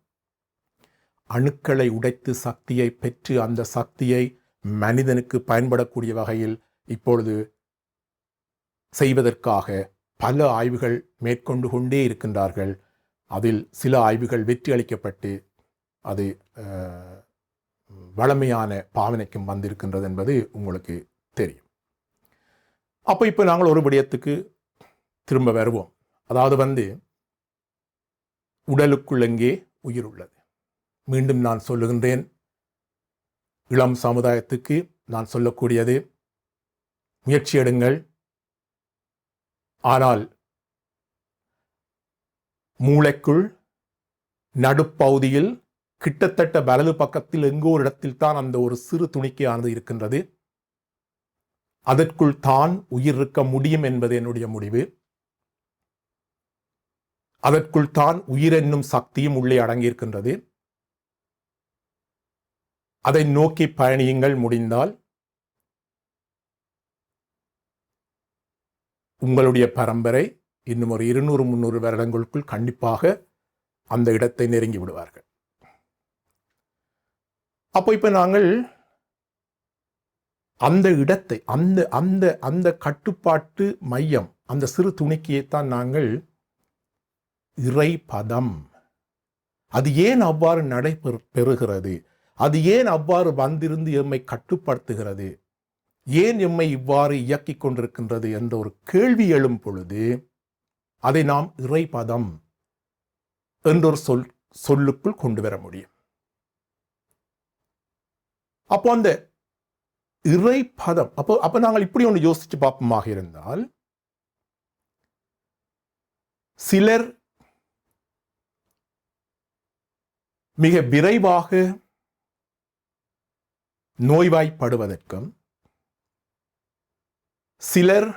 அணுக்களை உடைத்து சக்தியை பெற்று அந்த சக்தியை மனிதனுக்கு பயன்படக்கூடிய வகையில் இப்பொழுது செய்வதற்காக பல ஆய்வுகள் மேற்கொண்டு கொண்டே இருக்கின்றார்கள். அதில் சில ஆய்வுகள் வெற்றி அளிக்கப்பட்டு அது வளமையான பாவனைக்கும் வந்திருக்கின்றது என்பது உங்களுக்கு தெரியும். அப்போ இப்போ நாங்கள் ஒரு விடயத்துக்கு திரும்ப வருவோம். அதாவது உடலுக்குள் எங்கே உயிர் உள்ளது. மீண்டும் நான் சொல்லுகின்றேன், இளம் சமுதாயத்துக்கு நான் சொல்லக்கூடியது, முயற்சி எடுங்கள். ஆனால் மூளைக்குள் நடுப்பகுதியில் கிட்டத்தட்ட வலது பக்கத்தில் எங்கோ ஒரு இடத்தில் தான் அந்த ஒரு சிறு துணிக்கையானது இருக்கின்றது. அதற்குள் தான் உயிர் இருக்க முடியும் என்பது என்னுடைய முடிவு. அதற்குள் தான் உயிர் என்னும் சக்தியும் உள்ளே அடங்கியிருக்கின்றது. அதை நோக்கி பயணியுங்கள். முடிந்தால் உங்களுடைய பரம்பரை இன்னும் ஒரு 200-300 வருடங்களுக்குள் கண்டிப்பாக அந்த இடத்தை நெருங்கி விடுவார்கள். அப்போ இப்ப நாங்கள் அந்த இடத்தை அந்த அந்த அந்த கட்டுப்பாட்டு மையம், அந்த சிறு துணிக்கையைத்தான் நாங்கள் இறைபதம். அது ஏன் அவ்வாறு நடைபெறுகிறது? அது ஏன் அவ்வாறு வந்திருந்து எம்மை கட்டுப்படுத்துகிறது? ஏன் எம்மை இவ்வாறு இயக்கிக் கொண்டிருக்கின்றது என்ற ஒரு கேள்வி எழும் பொழுது அதை நாம் இறைபதம் என்றொரு சொல்லுக்குள் கொண்டு வர முடியும். அப்போ அந்த இறைபதம் அப்போ நாங்கள் இப்படி ஒன்று யோசிச்சு பார்ப்போமாக இருந்தால், சிலர் மிக விரைவாக நோய்வாய்ப்படுவதற்கும், சிலர்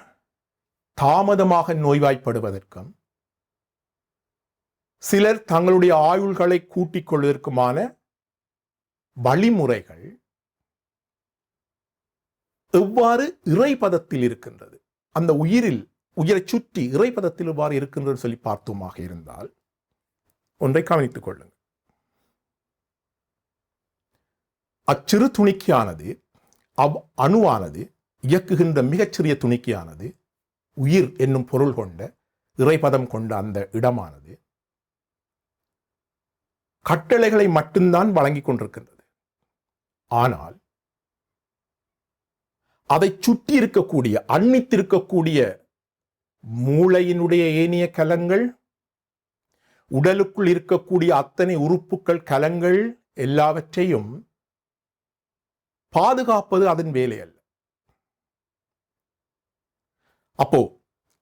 தாமதமாக நோய்வாய்ப்படுவதற்கும், சிலர் தங்களுடைய ஆயுள்களை கூட்டிக் கொள்வதற்குமான வழிமுறைகள் எவ்வாறு இறைபதத்தில் இருக்கின்றது, அந்த உயிரை சுற்றி இறைபதத்தில் எவ்வாறு இருக்கின்றது சொல்லி பார்த்தோமாக இருந்தால் ஒன்றை கவனித்துக் கொள்ளுங்கள். அச்சிறு துணிக்கையானது, அணுவானது, இயக்குகின்ற மிகச்சிறிய துணிக்கையானது, உயிர் என்னும் பொருள் கொண்ட இறைபதம் கொண்ட அந்த இடமானது கட்டளைகளை மட்டும்தான் வழங்கிக் கொண்டிருக்கின்றது. ஆனால் அதை சுற்றி இருக்கக்கூடிய, அண்மித்திருக்கக்கூடிய மூளையினுடைய ஏனைய கலங்கள், உடலுக்குள் இருக்கக்கூடிய அத்தனை உறுப்புகள், கலங்கள் எல்லாவற்றையும் பாதுகாப்பது அதன் வேலை அல்ல. அப்போ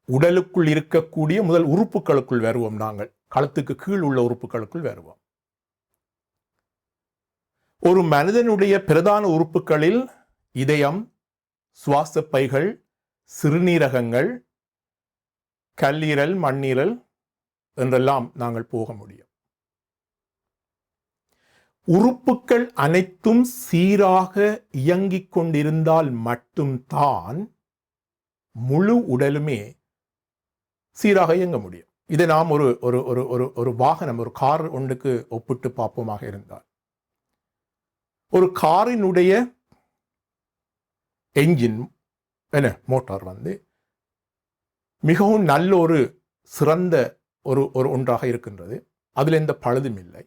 உடலுக்குள் இருக்கக்கூடிய முதல் உறுப்புகளுக்குள் வருவோம். நாங்கள் கழுத்துக்கு கீழ் உள்ள உறுப்புகளுக்குள் வருவோம். ஒரு மனிதனுடைய பிரதான உறுப்புகளில் இதயம், சுவாச பைகள், சிறுநீரகங்கள், கல்லீரல், மண்ணீரல் என்றெல்லாம் நாங்கள் போக முடியும். உறுப்புகள் அனைத்தும் சீராக இயங்கிக் கொண்டிருந்தால் மட்டும்தான் முழு உடலுமே சீராக இயங்க முடியும். இதை நாம் ஒரு ஒரு ஒரு ஒரு வாகனம், ஒரு கார் ஒன்றுக்கு ஒப்பிட்டு பார்ப்போமாக இருந்தால், ஒரு காரினுடைய என்ஜின் மோட்டார் மிகவும் நல்ல ஒரு சிறந்த ஒரு ஒன்றாக இருக்கின்றது. அதில் எந்த பழுதும் இல்லை.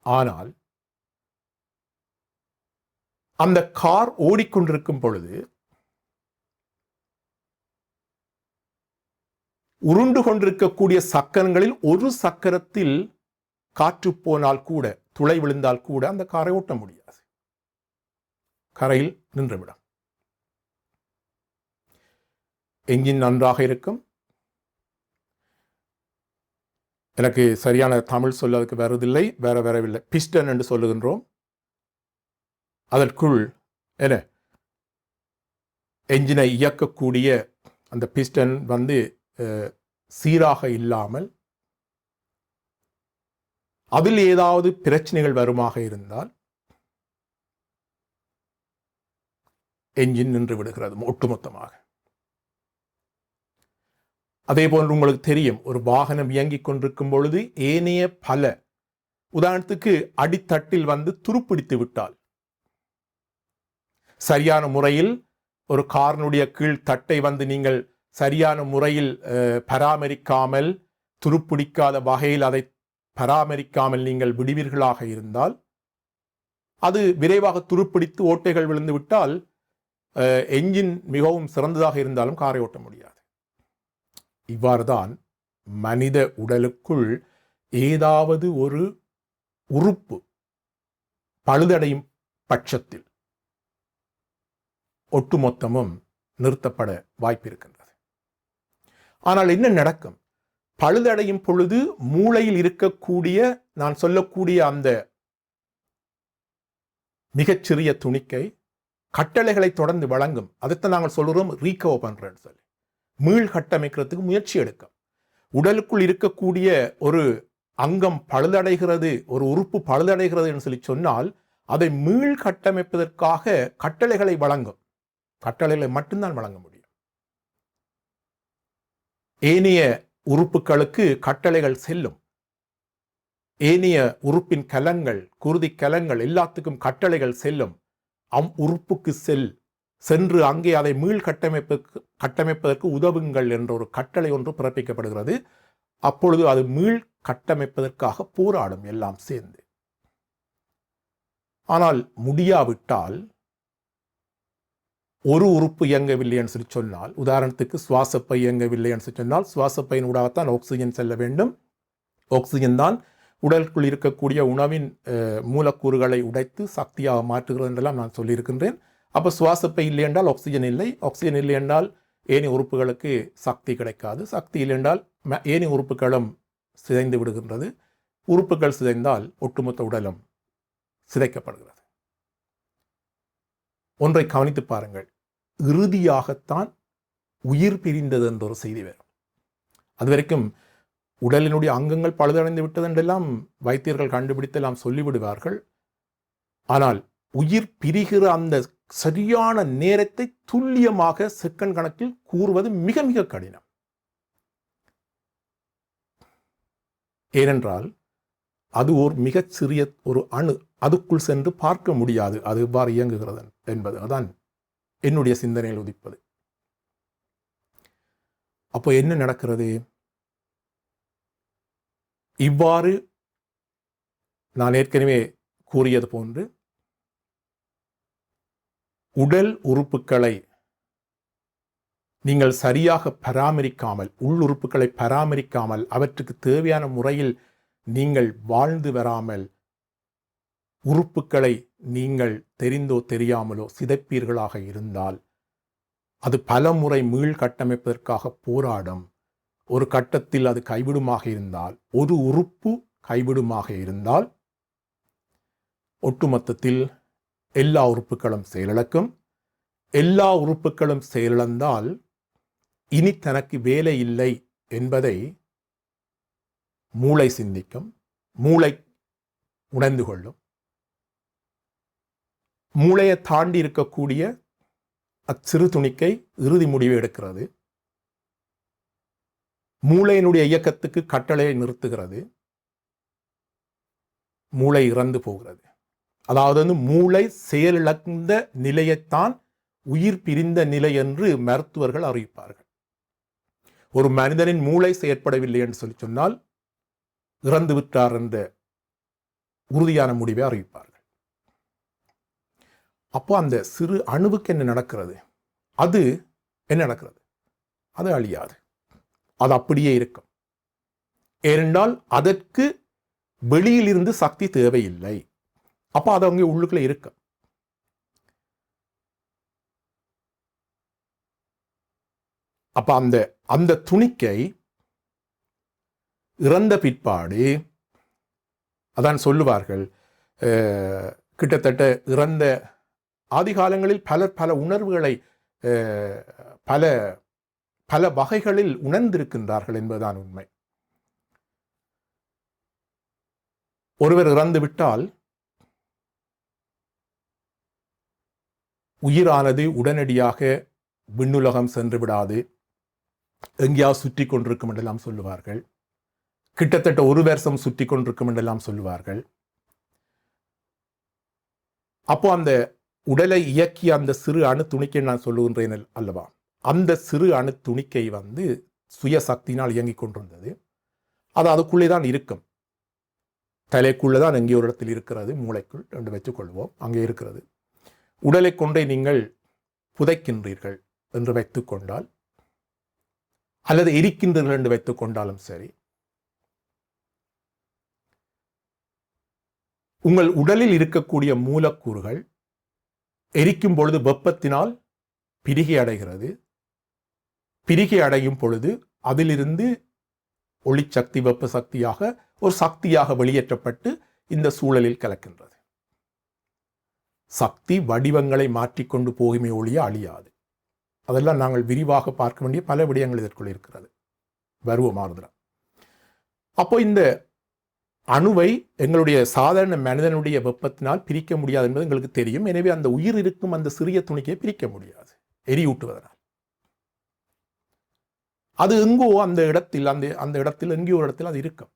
ஆனால் அந்த கார் ஓடிக்கொண்டிருக்கும் பொழுது உருண்டு கொண்டிருக்கக்கூடிய சக்கரங்களில் ஒரு சக்கரத்தில் காற்று போனால் கூட, துளை விழுந்தால் கூட அந்த காரை ஓட்ட முடியாது, கரையில் நின்றுவிடும். என்ஜின் நன்றாக இருக்கும். எனக்கு சரியான தமிழ் சொல்ல அதுக்கு வருவதில்லை, வரவில்லை. பிஸ்டன் என்று சொல்லுகின்றோம். அதற்குள் என்ஜினை இயக்கக்கூடிய அந்த பிஸ்டன் சீராக இல்லாமல் அதில் ஏதாவது பிரச்சனைகள் வருமாக இருந்தால் என்ஜின் நின்று விடுகிறது ஒட்டுமொத்தமாக. அதே போன்று உங்களுக்கு தெரியும், ஒரு வாகனம் இயங்கிக் கொண்டிருக்கும் பொழுது ஏனைய பல, உதாரணத்துக்கு அடித்தட்டில் துருப்பிடித்து விட்டால், சரியான முறையில் ஒரு காரினுடைய கீழ் தட்டை நீங்கள் சரியான முறையில் பராமரிக்காமல், துருப்பிடிக்காத வகையில் அதை பராமரிக்காமல் நீங்கள் விடுவீர்களாக இருந்தால், அது விரைவாக துருப்பிடித்து ஓட்டைகள் விழுந்து விட்டால் என்ஜின் மிகவும் சிறந்ததாக இருந்தாலும் காரை ஓட்ட முடியாது. இவ்வாறுதான் மனித உடலுக்குள் ஏதாவது ஒரு உறுப்பு பழுதடையும் பட்சத்தில் ஒட்டுமொத்தமும் நிறுத்தப்பட வாய்ப்பு இருக்கின்றது. ஆனால் என்ன நடக்கும்? பழுதடையும் பொழுது மூளையில் இருக்கக்கூடிய நான் சொல்லக்கூடிய அந்த மிகச்சிறிய துணிக்கை கட்டளைகளை தொடர்ந்து வழங்கும். அதைத்தான் நாங்கள் சொல்கிறோம் ரீகவர் பண்றேன்னு சொல்லி, மீள் கட்டமைக்கிறதுக்கு முயற்சி எடுக்கும். உடலுக்குள் இருக்கக்கூடிய ஒரு அங்கம் பழுதடைகிறது, ஒரு உறுப்பு பழுதடைகிறது என்று சொல்லி சொன்னால் அதை மீள் கட்டமைப்பதற்காக கட்டளைகளை வழங்கும். கட்டளைகளை மட்டும்தான் வழங்க முடியும். ஏனைய உறுப்புகளுக்கு கட்டளைகள் செல்லும். ஏனைய உறுப்பின் கலங்கள், குருதி கலங்கள் எல்லாத்துக்கும் கட்டளைகள் செல்லும். உறுப்புக்கு சென்று அங்கே அதை மீள் கட்டமைப்பதற்கு உதவுங்கள் என்ற ஒரு கட்டளை ஒன்று பிறப்பிக்கப்படுகிறது. அப்பொழுது அது மீள் கட்டமைப்பதற்காக போராடும் எல்லாம் சேர்ந்து. ஆனால் முடியாவிட்டால், ஒரு உறுப்பு இயங்கவில்லை என்று சொல்லி சொன்னால், உதாரணத்துக்கு சுவாசப்பை இயங்கவில்லை என்று சொல்லி சொன்னால், சுவாசப்பையின் ஊடாகத்தான் ஆக்சிஜன் செல்ல வேண்டும். ஆக்சிஜன் தான் உடலுக்குள் இருக்கக்கூடிய உணவின் மூலக்கூறுகளை உடைத்து சக்தியாக மாற்றுகிறது என்றெல்லாம் நான் சொல்லியிருக்கின்றேன். அப்போ சுவாசப்பை இல்லை என்றால் ஆக்சிஜன் இல்லை, ஆக்சிஜன் இல்லை என்றால் ஏனைய உறுப்புகளுக்கு சக்தி கிடைக்காது, சக்தி இல்லை என்றால் ஏனைய உறுப்புகளும் சிதைந்து விடுகின்றது. உறுப்புகள் சிதைந்தால் ஒட்டுமொத்த உடலும் சிதைக்கப்படுகிறது. ஒன்றை கவனித்து பாருங்கள், இறுதியாகத்தான் உயிர் பிரிந்தது என்ற ஒரு செய்தி வரும். அது வரைக்கும் உடலினுடைய அங்கங்கள் பழுதடைந்து விட்டது என்றெல்லாம் வைத்தியர்கள் கண்டுபிடித்தெல்லாம் சொல்லிவிடுவார்கள். ஆனால் உயிர் பிரிகிற அந்த சரியான நேரத்தை துல்லியமாக செகண்ட் கணக்கில் கூறுவது மிக மிக கடினம். ஏனென்றால் அது ஒரு மிகச் சிறிய ஒரு அணு, அதுக்குள் சென்று பார்க்க முடியாது அது எவ்வாறு இயங்குகிறது என்பது. அதான் என்னுடைய சிந்தனையில் உதிப்பது. அப்போ என்ன நடக்கிறது? இவ்வாறு நான் ஏற்கனவே கூறியது போன்று உடல் உறுப்புகளை நீங்கள் சரியாக பராமரிக்காமல், உள்ளுறுப்புகளை பராமரிக்காமல், அவற்றுக்கு தேவையான முறையில் நீங்கள் வாழ்ந்து வராமல் உறுப்புகளை நீங்கள் தெரிந்தோ தெரியாமலோ சிதைப்பீர்களாக இருந்தால் அது பல முறை மீள் கட்டமைப்பதற்காக போராடும். ஒரு கட்டத்தில் அது கைவிடுமாக இருந்தால், ஒரு உறுப்பு கைவிடுமாக இருந்தால் ஒட்டுமொத்தத்தில் எல்லா உறுப்புகளும் செயலிழக்கும். எல்லா உறுப்புகளும் செயலிழந்தால் இனி தனக்கு வேலை இல்லை என்பதை மூளை சிந்திக்கும், மூளை உணர்ந்து கொள்ளும். மூளையை தாண்டி இருக்கக்கூடிய அச்சிறு துணிக்கை இறுதி முடிவை எடுக்கிறது. மூளையினுடைய இயக்கத்துக்கு கட்டளையை நிறுத்துகிறது. மூளை இறந்து போகிறது. அதாவது மூளை செயலிழந்த நிலையைத்தான் உயிர் பிரிந்த நிலை என்று மருத்துவர்கள் அறிவிப்பார்கள். ஒரு மனிதனின் மூளை செயற்படவில்லை என்று சொல்லி சொன்னால் இறந்து விட்டார் என்ற உறுதியான முடிவை அறிவிப்பார்கள். அப்போ அந்த சிறு அணுவுக்கு என்ன நடக்கிறது? அது என்ன நடக்கிறது? அது அழியாது, அது அப்படியே இருக்கும். ஏனென்றால் அதற்கு வெளியிலிருந்து சக்தி தேவையில்லை. அப்போ அது அங்கே உள்ளுக்குள்ள இருக்கும். அப்ப அந்த துணிக்கை இறந்த பிற்பாடு அதான் சொல்லுவார்கள், கிட்டத்தட்ட இறந்த ஆதி காலங்களில் பல உணர்வுகளை பல பல வகைகளில் உணர்ந்திருக்கின்றார்கள் என்பதுதான் உண்மை. ஒருவர் இறந்து விட்டால் உயிரானது உடனடியாக விண்ணுலகம் சென்று விடாது, எங்கேயாவது சுற்றி கொண்டிருக்கும் என்றெல்லாம் சொல்லுவார்கள். கிட்டத்தட்ட ஒரு வருஷம் சுற்றி கொண்டிருக்கும் என்றெல்லாம் சொல்லுவார்கள். அப்போ அந்த உடலை இயக்கிய அந்த சிறு அணு துணிக்கை நான் சொல்லுகின்றேன் அல்லவா, அந்த சிறு அணு துணிக்கை சுயசக்தியினால் இயங்கிக் கொண்டிருந்தது. அது அதுக்குள்ளே தான் இருக்கும், தலைக்குள்ளே தான் எங்கே ஒரு இடத்தில் இருக்கிறது, மூளைக்குள் என்று வச்சுக்கொள்வோம், அங்கே இருக்கிறது. உடலை கொண்டே நீங்கள் புதைக்கின்றீர்கள் என்று வைத்துக்கொண்டால், அல்லது எரிக்கின்றீர்கள் என்று வைத்துக் கொண்டாலும் சரி, உங்கள் உடலில் இருக்கக்கூடிய மூலக்கூறுகள் எரிக்கும் பொழுது வெப்பத்தினால் பிரிகை அடைகிறது. பிரிகை அடையும் பொழுது அதிலிருந்து ஒளிச்சக்தி வெப்ப சக்தியாக ஒரு சக்தியாக வெளியேற்றப்பட்டு இந்த சூழலில் கலக்கின்றது. சக்தி வடிவங்களை மாற்றிக்கொண்டு போகுமே ஒழிய அழியாது. அதெல்லாம் நாங்கள் விரிவாக பார்க்க வேண்டிய பல விடயங்கள் இதற்குள் இருக்கிறது. வருவோம். அப்போ இந்த அணுவை எங்களுடைய சாதாரண மனிதனுடைய வெப்பத்தினால் பிரிக்க முடியாது என்பது எங்களுக்கு தெரியும். எனவே அந்த உயிர் இருக்கும் அந்த சிறிய துணிக்கையை பிரிக்க முடியாது எரியூட்டுவதனால். அது எங்கோ அந்த இடத்தில் எங்கேயோ ஒரு இடத்தில் அது இருக்கும்.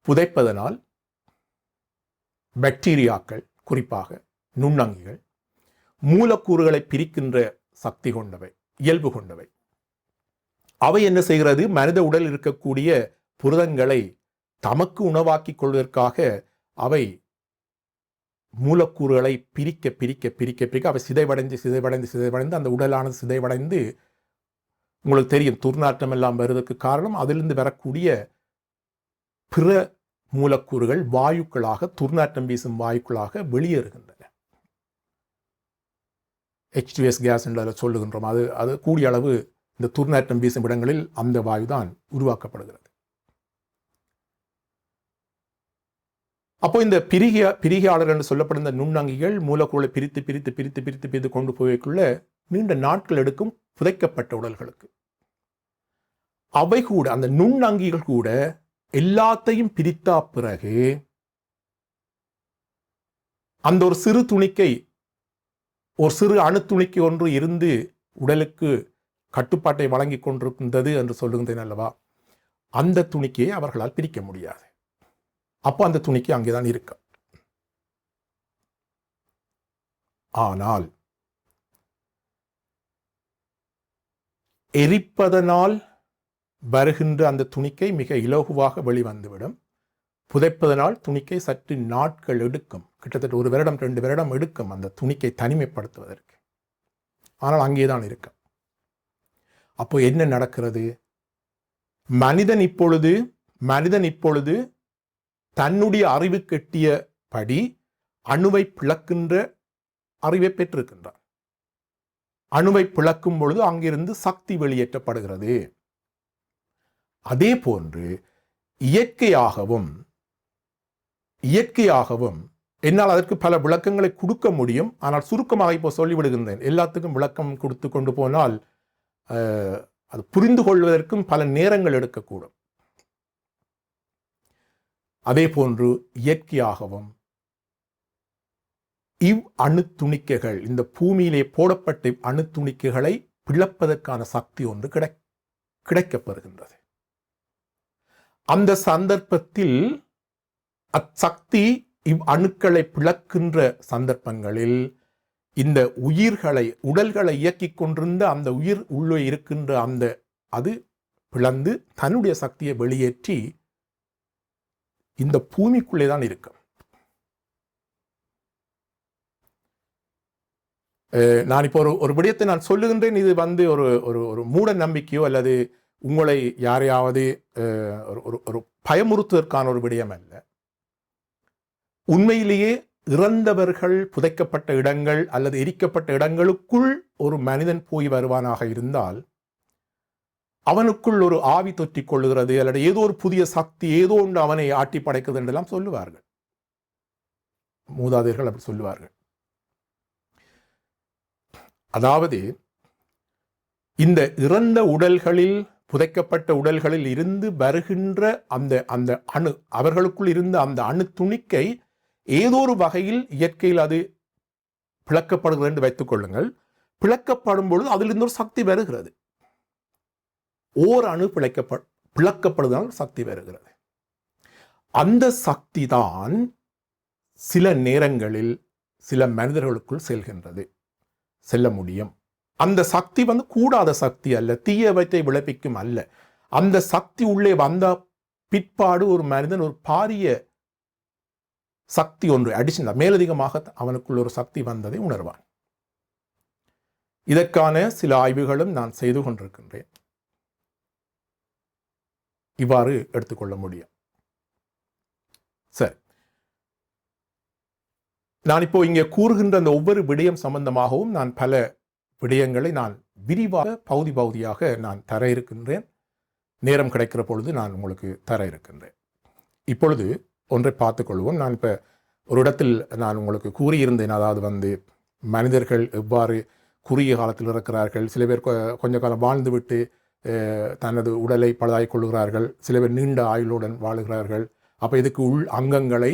புதைப்பதனால் பாக்டீரியாக்கள், குறிப்பாக நுண்ணங்கிகள், மூலக்கூறுகளை பிரிக்கின்ற சக்தி கொண்டவை, இயல்பு கொண்டவை. அவை என்ன செய்கிறது? மனித உடல் இருக்கக்கூடிய புரதங்களை தமக்கு உணவாக்கிக் கொள்வதற்காக அவை மூலக்கூறுகளை பிரிக்க அவை சிதைவடைந்து அந்த உடலானது சிதைவடைந்து, உங்களுக்கு தெரியும் துர்நாற்றம் எல்லாம் வருவதற்கு காரணம் அதிலிருந்து வரக்கூடிய பிற மூலக்கூறுகள் வாயுக்களாக, துர்நாற்றம் வீசும் வாயுக்களாக வெளியேறுகின்றன. H2S கேஸ் என்று சொல்லுகின்றோம். அது கூடிய அளவு இந்த துர்நாற்றம் வீசும் இடங்களில் அந்த வாயுதான் உருவாக்கப்படுகிறது. அப்போ இந்த பிரிகையாளர் என்று சொல்லப்படும் இந்த நுண்ணங்கிகள் மூலக்கூறுகளை பிரித்து கொண்டு போய்க்குள்ள நீண்ட நாட்கள் எடுக்கும் புதைக்கப்பட்ட உடல்களுக்கு. அவை கூட, அந்த நுண்ணங்கிகள் கூட எல்லாத்தையும் பிரித்தா பிறகு அந்த ஒரு சிறு துணிக்கை, ஒரு சிறு அணு துணிக்கை ஒன்று இருந்து உடலுக்கு கட்டுப்பாட்டை வழங்கி கொண்டிருக்கின்றது என்று சொல்லுகின்றேன் அல்லவா, அந்த துணிக்கையை அவர்களால் பிரிக்க முடியாது. அப்போ அந்த துணிக்கை அங்கேதான் இருக்கு. ஆனால் எரிப்பதனால் வருகின்ற அந்த துணிக்கை மிக இலகுவாக வெளிவந்துவிடும். புதைப்பதனால் துணிக்கை சற்று நாட்கள் எடுக்கும். கிட்டத்தட்ட 1 வருடம் 2 வருடம் எடுக்கும் அந்த துணிக்கை தனிமைப்படுத்துவதற்கு. ஆனால் அங்கேதான் இருக்கும். அப்போ என்ன நடக்கிறது? மனிதன் இப்பொழுது தன்னுடைய அறிவு கெட்டியபடி அணுவை பிளக்கின்ற அறிவை பெற்றிருக்கின்றான். அணுவை பிளக்கும் பொழுது அங்கிருந்து சக்தி வெளியேற்றப்படுகிறது. அதே போன்று இயற்கையாகவும் என்னால் அதற்கு பல விளக்கங்களை கொடுக்க முடியும். ஆனால் சுருக்கமாக இப்போ சொல்லிவிடுகின்றேன். எல்லாத்துக்கும் விளக்கம் கொடுத்து கொண்டு போனால் அது புரிந்து கொள்வதற்கும் பல நேரங்கள் எடுக்கக்கூடும். அதே போன்று இயற்கையாகவும் அணு துணிக்கைகள், இந்த பூமியிலே போடப்பட்ட அணு துணிக்கைகளை பிளப்பதற்கான சக்தி ஒன்று கிடைக்கப்பெறுகின்றது. அந்த சந்தர்ப்பத்தில் அச்சக்தி அணுக்களை பிளக்கின்ற சந்தர்ப்பங்களில் இந்த உடல்களை இயக்கிக் கொண்டிருந்த அந்த உயிர் உள்ளே இருக்கின்ற அது பிளந்து தன்னுடைய சக்தியை வெளியேற்றி இந்த பூமிக்குள்ளே தான் இருக்கும். நான் இப்போ ஒரு விடயத்தை நான் சொல்லுகின்றேன். இது ஒரு மூட நம்பிக்கையோ அல்லது உங்களை யாரையாவது ஒரு பயமுறுத்துவதற்கான ஒரு விடயம் அல்ல. உண்மையிலேயே இறந்தவர்கள் புதைக்கப்பட்ட இடங்கள் அல்லது எரிக்கப்பட்ட இடங்களுக்குள் ஒரு மனிதன் போய் வருவானாக இருந்தால் அவனுக்குள் ஒரு ஆவி தொற்றிக் கொள்ளுகிறது அல்லது ஏதோ ஒரு புதிய சக்தி ஏதோ ஒன்று அவனை ஆட்டி படைக்கிறது என்றெல்லாம் சொல்லுவார்கள். மூதாதையர்கள் அப்படி சொல்லுவார்கள். அதாவது இந்த இறந்த உடல்களில், புதைக்கப்பட்ட உடல்களில் இருந்து வருகின்ற அந்த அணு, அவர்களுக்குள் இருந்த அந்த அணு துணிக்கை ஏதோ ஒரு வகையில் இயற்கையில் அது பிளக்கப்படுகிறது என்று வைத்துக் கொள்ளுங்கள். பிளக்கப்படும் பொழுது அதிலிருந்து ஒரு சக்தி வருகிறது. ஓர் அணு பிளக்கப்படுவதால் சக்தி வருகிறது. அந்த சக்தி தான் சில நேரங்களில் சில மனிதர்களுக்குள் செல்ல முடியும். அந்த சக்தி கூடாத சக்தி அல்ல, தீயவற்றை விளைவிக்கும் அல்ல. அந்த சக்தி உள்ளே வந்த பிற்பாடு ஒரு மனிதன் ஒரு பாரிய சக்தி ஒன்று அடிஷனல், மேலதிகமாக அவனுக்குள் ஒரு சக்தி வந்ததை உணர்வான். இதற்கான சில ஆய்வுகளும் நான் செய்து கொண்டிருக்கின்றேன். இவ்வாறு எடுத்துக்கொள்ள முடியும். சரி, நான் இப்போ இங்கே கூறுகின்ற அந்த ஒவ்வொரு விடயம் சம்பந்தமாகவும் நான் பல விடயங்களை நான் விரிவாக பகுதியாக நான் தர இருக்கின்றேன். நேரம் கிடைக்கிற பொழுது நான் உங்களுக்கு தர இருக்கின்றேன். இப்பொழுது ஒன்றை பார்த்துக்கொள்வோம். நான் இப்போ ஒரு இடத்தில் நான் உங்களுக்கு கூறியிருந்தேன், அதாவது மனிதர்கள் எவ்வாறு குறுகிய காலத்தில் இருக்கிறார்கள், சில பேர் கொஞ்ச காலம் வாழ்ந்துவிட்டு தனது உடலை பழுதாய் கொள்கிறார்கள், சில பேர் நீண்ட ஆயுளுடன் வாழுகிறார்கள். அப்போ இதுக்கு உள் அங்கங்களை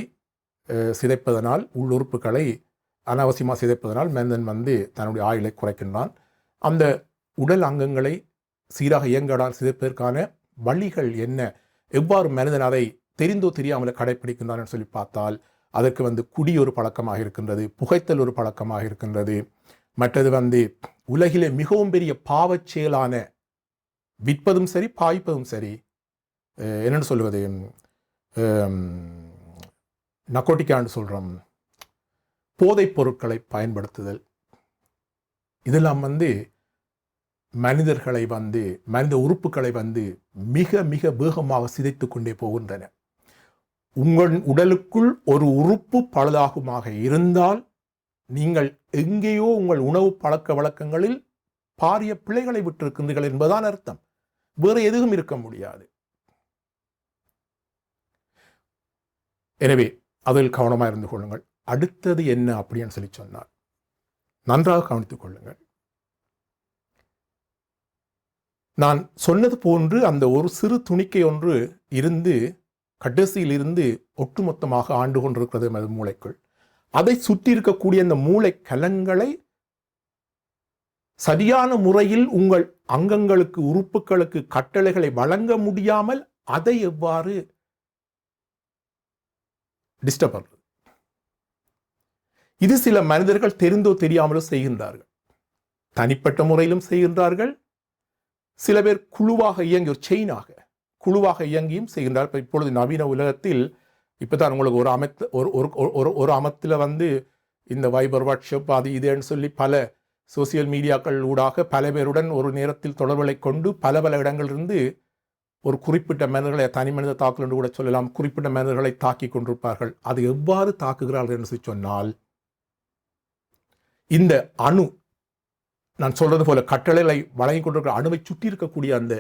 சிதைப்பதனால், உள்ளுறுப்புகளை அனாவசியமாக சிதைப்பதனால் மனிதன் தன்னுடைய ஆயுளை குறைக்கின்றான். அந்த உடல் அங்கங்களை சீராக இயங்கடால் சிதைப்பதற்கான வழிகள் என்ன, எவ்வாறு மனிதன் அதை தெரிந்தோ தெரியாமல கடைப்பிடிக்கின்றான் சொல்லி பார்த்தால், அதற்கு குடி ஒரு பழக்கமாக இருக்கின்றது, புகைத்தல் ஒரு பழக்கமாக இருக்கின்றது. மற்றது உலகிலே மிகவும் பெரிய பாவச் செயலான விற்பதும் சரி பாய்ப்பதும் சரி, என்னென்னு சொல்வது, நக்கோட்டிக்கான்னு சொல்கிறோம், போதைப் பொருட்களை பயன்படுத்துதல், இதெல்லாம் மனிதர்களை மனித உறுப்புகளை மிக மிக வேகமாக சிதைத்து கொண்டே போகின்றன. உங்கள் உடலுக்குள் ஒரு உறுப்பு பழுதாகுமாக இருந்தால் நீங்கள் எங்கேயோ உங்கள் உணவு பழக்க வழக்கங்களில் பாரிய பிழைகளை விட்டிருக்கின்றீர்கள் என்பதுதான் அர்த்தம். வேறு எதுவும் இருக்க முடியாது. எனவே அதில் கவனமாக இருந்து கொள்ளுங்கள். அடுத்தது என்ன அப்படின்னு சொல்லி சொன்னார், நன்றாக கவனித்துக் கொள்ளுங்கள். நான் சொன்னது போன்று அந்த ஒரு சிறு துணிக்கை ஒன்று இருந்து கடைசியில் இருந்து ஒட்டுமொத்தமாக ஆண்டு கொண்டிருக்கிறது அது மூளைக்குள். அதை சுற்றி இருக்கக்கூடிய அந்த மூளை கலங்களை சரியான முறையில் உங்கள் அங்கங்களுக்கு உறுப்புகளுக்கு கட்டளைகளை வழங்க முடியாமல் அதை எவ்வாறு டிஸ்டர்ப் பண்றது. இது சில மனிதர்கள் தெரிந்தோ தெரியாமலோ செய்கின்றார்கள். தனிப்பட்ட முறையிலும் செய்கின்றார்கள். சில பேர் குழுவாக இயங்கி ஒரு செயினாக குழுவாக இயங்கியும் செய்கின்றார்கள். இப்பொழுது நவீன உலகத்தில் இப்போதான் உங்களுக்கு ஒரு அமைத்தில் இந்த வைபர், வாட்ஸ்அப், அது இதுன்னு சொல்லி பல சோசியல் மீடியாக்கள் ஊடாக பல பேருடன் ஒரு நேரத்தில் தொடர்புகளை கொண்டு பல இடங்களிலிருந்து ஒரு குறிப்பிட்ட மனிதர்களை, தனி மனித தாக்குதல் என்று கூட சொல்லலாம், குறிப்பிட்ட மனிதர்களை தாக்கி கொண்டிருப்பார்கள். அது எவ்வாறு தாக்குகிறார்கள் என்று சொன்னால், இந்த அணு, நான் சொல்றது போல கட்டளைகளை வழங்கி கொண்டிருக்கிற அணுவை சுற்றி இருக்கக்கூடிய அந்த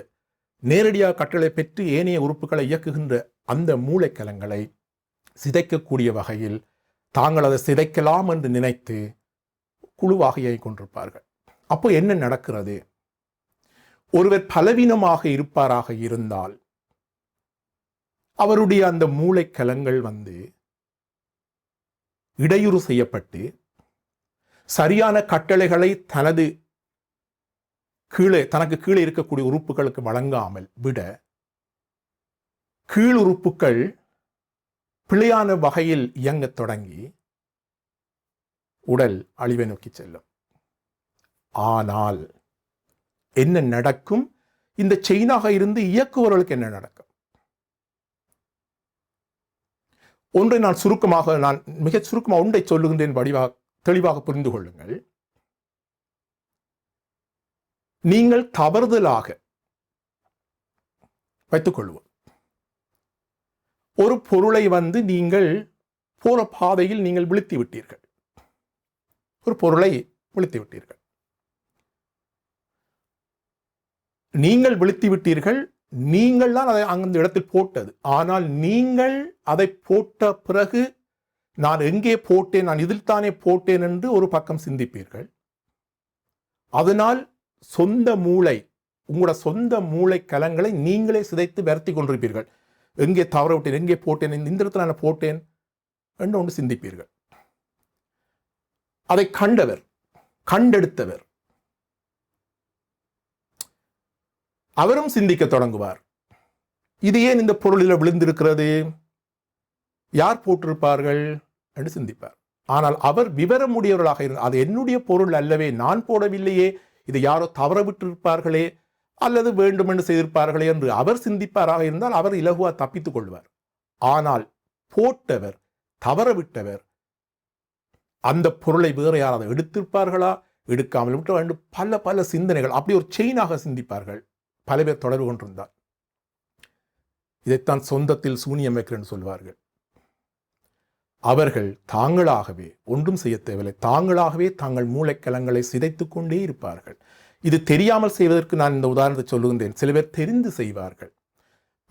நேரடியாக கட்டளை பெற்று ஏனைய உறுப்புகளை இயக்குகின்ற அந்த மூளைக்கலங்களை சிதைக்கக்கூடிய வகையில் தாங்கள் அதை சிதைக்கலாம் என்று நினைத்து குழுவாக இயங்கிக் கொண்டிருப்பார்கள். அப்போ என்ன நடக்கிறது? ஒருவர் பலவீனமாக இருப்பாராக இருந்தால் அவருடைய அந்த மூளைக்கலங்கள் இடையூறு செய்யப்பட்டு சரியான கட்டளைகளை தனக்கு கீழே இருக்கக்கூடிய உறுப்புகளுக்கு வழங்காமல் விட கீழ் உறுப்புகள் பிழையான வகையில் இயங்கத் தொடங்கி உடல் அழிவை நோக்கி செல்லும். ஆனால் என்ன நடக்கும்? இந்த செயினாக இருந்து இயக்குபவர்களுக்கு என்ன நடக்கும்? ஒன்றை நான் மிக சுருக்கமாக ஒன்றை சொல்லுகின்றேன், தெளிவாக புரிந்து கொள்ளுங்கள். நீங்கள் தவறுதலாக வைத்துக் கொள்வோம், ஒரு பொருளை நீங்கள் போற பாதையில் நீங்கள் விழுத்தி விட்டீர்கள். ஒரு பொருளை விழுத்தி விட்டீர்கள். நீங்கள் விழுத்தி விட்டீர்கள். நீங்கள் தான் அதை அந்த இடத்தில் போட்டது. ஆனால் நீங்கள் அதை போட்ட பிறகு நான் எங்கே போட்டேன், நான் இதில் தானே போட்டேன் என்று ஒரு பக்கம் சிந்திப்பீர்கள். அதனால் உங்களோட சொந்த மூளை கலங்களை நீங்களே சிதைத்து வருத்தி கொண்டிருப்பீர்கள். எங்கே தவற விட்டேன், எங்கே போட்டேன், இந்த இடத்துல நான் போட்டேன் என்று ஒன்று சிந்திப்பீர்கள். அதை கண்டெடுத்தவர் அவரும் சிந்திக்க தொடங்குவார். இது ஏன் இந்த பொருளில் விழுந்திருக்கிறது, யார் போட்டிருப்பார்கள் என்று சிந்திப்பார். ஆனால் அவர் விவரமுடையவர்களாக இருந்தார். அது என்னுடைய பொருள் அல்லவே, நான் போடவில்லையே, இது யாரோ தவற விட்டிருப்பார்களே அல்லது வேண்டும் என்று செய்திருப்பார்களே என்று அவர் சிந்திப்பாராக இருந்தால் அவர் இலகுவா தப்பித்துக் கொள்வார். ஆனால் போட்டவர், தவற விட்டவர், அந்த பொருளை வேறு யாராவது எடுத்திருப்பார்களா, எடுக்காமல் விட்ட வேண்டும், பல சிந்தனைகள், அப்படி ஒரு செயினாக சிந்திப்பார்கள். பல பேர் தொடர்பு கொண்டிருந்தார். இதைத்தான் சொந்தத்தில் சூனியம் வைக்கிறேன் சொல்வார்கள். அவர்கள் தாங்களாகவே ஒன்றும் செய்ய தேவையில்லை, தாங்களாகவே தங்கள் மூளைக்கலங்களை சிதைத்துக் கொண்டே இருப்பார்கள். இது தெரியாமல் செய்வதற்கு நான் இந்த உதாரணத்தை சொல்லுகின்றேன். சில பேர் தெரிந்து செய்வார்கள்.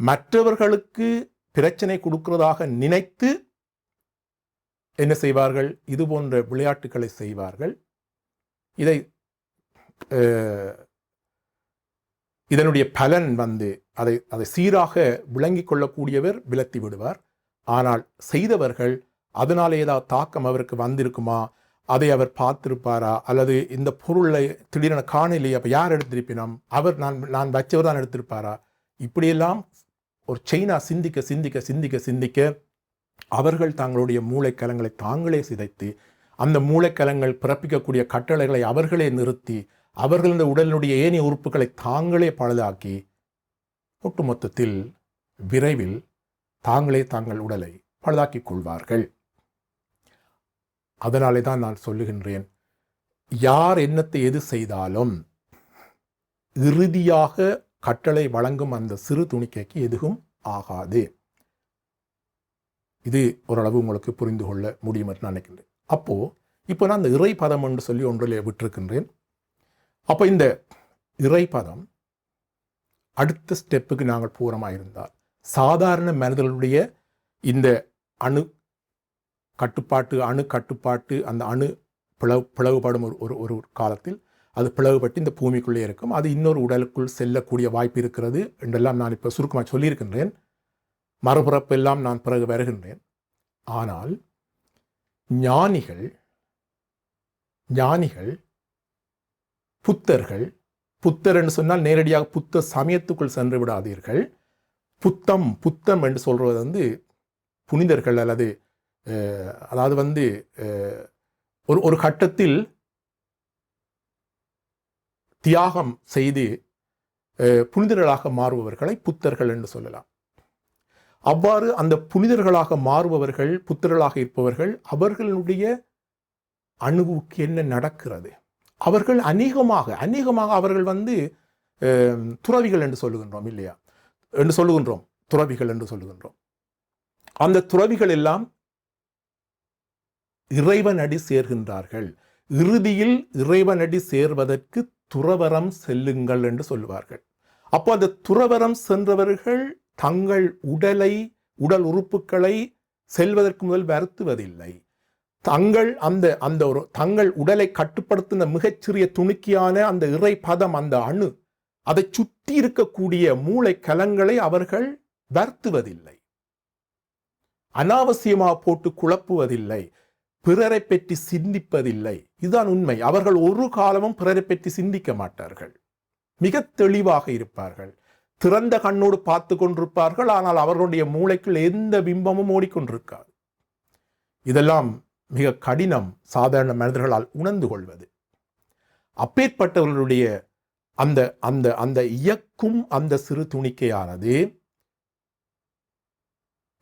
மற்றவர்களுக்கு பிரச்சனை கொடுக்கிறதாக நினைத்து என்ன செய்வார்கள்? இது போன்ற விளையாட்டுகளை செய்வார்கள். இதனுடைய பலன் அதை சீராக விளங்கிக் கொள்ளக்கூடியவர் விலத்தி விடுவார். ஆனால் செய்தவர்கள் அதனால ஏதாவது தாக்கம் அவருக்கு வந்திருக்குமா, அதை அவர் பார்த்திருப்பாரா, அல்லது இந்த பொருளை திடீரென காணலையே, அப்போ யார் எடுத்திருப்பினோம், அவர் நான் வச்சவர் தான் எடுத்திருப்பாரா, இப்படியெல்லாம் ஒரு செயினா சிந்திக்க சிந்திக்க சிந்திக்க சிந்திக்க அவர்கள் தங்களுடைய மூளைக்கலங்களை தாங்களே சிதைத்து அந்த மூளைக்கலங்கள் பிறப்பிக்கக்கூடிய கட்டளைகளை அவர்களே நிறுத்தி அவர்களது உடலினுடைய ஏனைய உறுப்புகளை தாங்களே பழுதாக்கி ஒட்டுமொத்தத்தில் விரைவில் தாங்களே தங்கள் உடலை பழுதாக்கிக் கொள்வார்கள். அதனாலே தான் நான் சொல்லுகின்றேன், யார் என்னத்தை எது செய்தாலும் இறுதியாக கட்டளை வழங்கும் அந்த சிறு துணிக்கைக்கு எதுவும் ஆகாது. இது ஓரளவு உங்களுக்கு புரிந்து கொள்ள முடியும் என்று நினைக்கின்றேன். இப்போ நான் இந்த இறைபதம் என்று சொல்லி ஒன்றில் விட்டிருக்கின்றேன். அப்போ இந்த இறைபதம் அடுத்த ஸ்டெப்புக்கு நாங்கள் பூரமாயிருந்தால் சாதாரண மனிதர்களுடைய இந்த அணு கட்டுப்பாட்டு அந்த அணு பிளவுபடும் ஒரு காலத்தில் அது பிளவுபட்டு இந்த பூமிக்குள்ளே இருக்கும். அது இன்னொரு உடலுக்குள் செல்லக்கூடிய வாய்ப்பு இருக்கிறது என்றெல்லாம் நான் இப்போ சுருக்கமாக சொல்லியிருக்கின்றேன். மறுபிறப்பெல்லாம் நான் பிறகு வருகின்றேன். ஆனால் ஞானிகள் புத்தர் என்று சொன்னால் நேரடியாக புத்த சமயத்துக்குள் சென்று விடாதீர்கள். புத்தம் என்று சொல்றது புனிதர்கள் அல்லது அதாவது ஒரு கட்டத்தில் தியாகம் செய்து புனிதர்களாக மாறுபவர்களை புத்தர்கள் என்று சொல்லலாம். அவ்வாறு அந்த புனிதர்களாக மாறுபவர்கள், புத்தர்களாக இருப்பவர்கள், அவர்களுடைய அணுவுக்கு என்ன நடக்கிறது? அவர்கள் அநேகமாக அவர்கள் துறவிகள் என்று சொல்லுகின்றோம் இல்லையா? துறவிகள் என்று சொல்லுகின்றோம். அந்த துறவிகள் எல்லாம் இறைவனடி சேர்கின்றார்கள். இறுதியில் இறைவனடி சேர்வதற்கு துறவரம் செல்லுங்கள் என்று சொல்லுவார்கள். அப்போ அந்த துறவரம் சென்றவர்கள் தங்கள் உடல் உறுப்புகளை செல்வதற்கு முதல் வருத்துவதில்லை. தங்கள் உடலை கட்டுப்படுத்தின மிகச்சிறிய துணுக்கியான அந்த இறைபதம், அந்த அணு, அதை சுற்றி இருக்கக்கூடிய மூளை கலங்களை அவர்கள் வருத்துவதில்லை, அனாவசியமாக போட்டு குழப்புவதில்லை, பிறரை பற்றி சிந்திப்பதில்லை. இதுதான் உண்மை. அவர்கள் ஒரு காலமும் பிறரை பற்றி சிந்திக்க மாட்டார்கள். மிக தெளிவாக இருப்பார்கள். திறந்த கண்ணோடு பார்த்து கொண்டிருப்பார்கள். ஆனால் அவர்களுடைய மூளைக்குள் எந்த பிம்பமும் ஓடிக்கொண்டிருக்காது. இதெல்லாம் மிக கடினம் சாதாரண மனிதர்களால் உணர்ந்து கொள்வது. அப்பேற்பட்டவர்களுடைய அந்த இயக்கும் அந்த சிறு துணிக்கையானது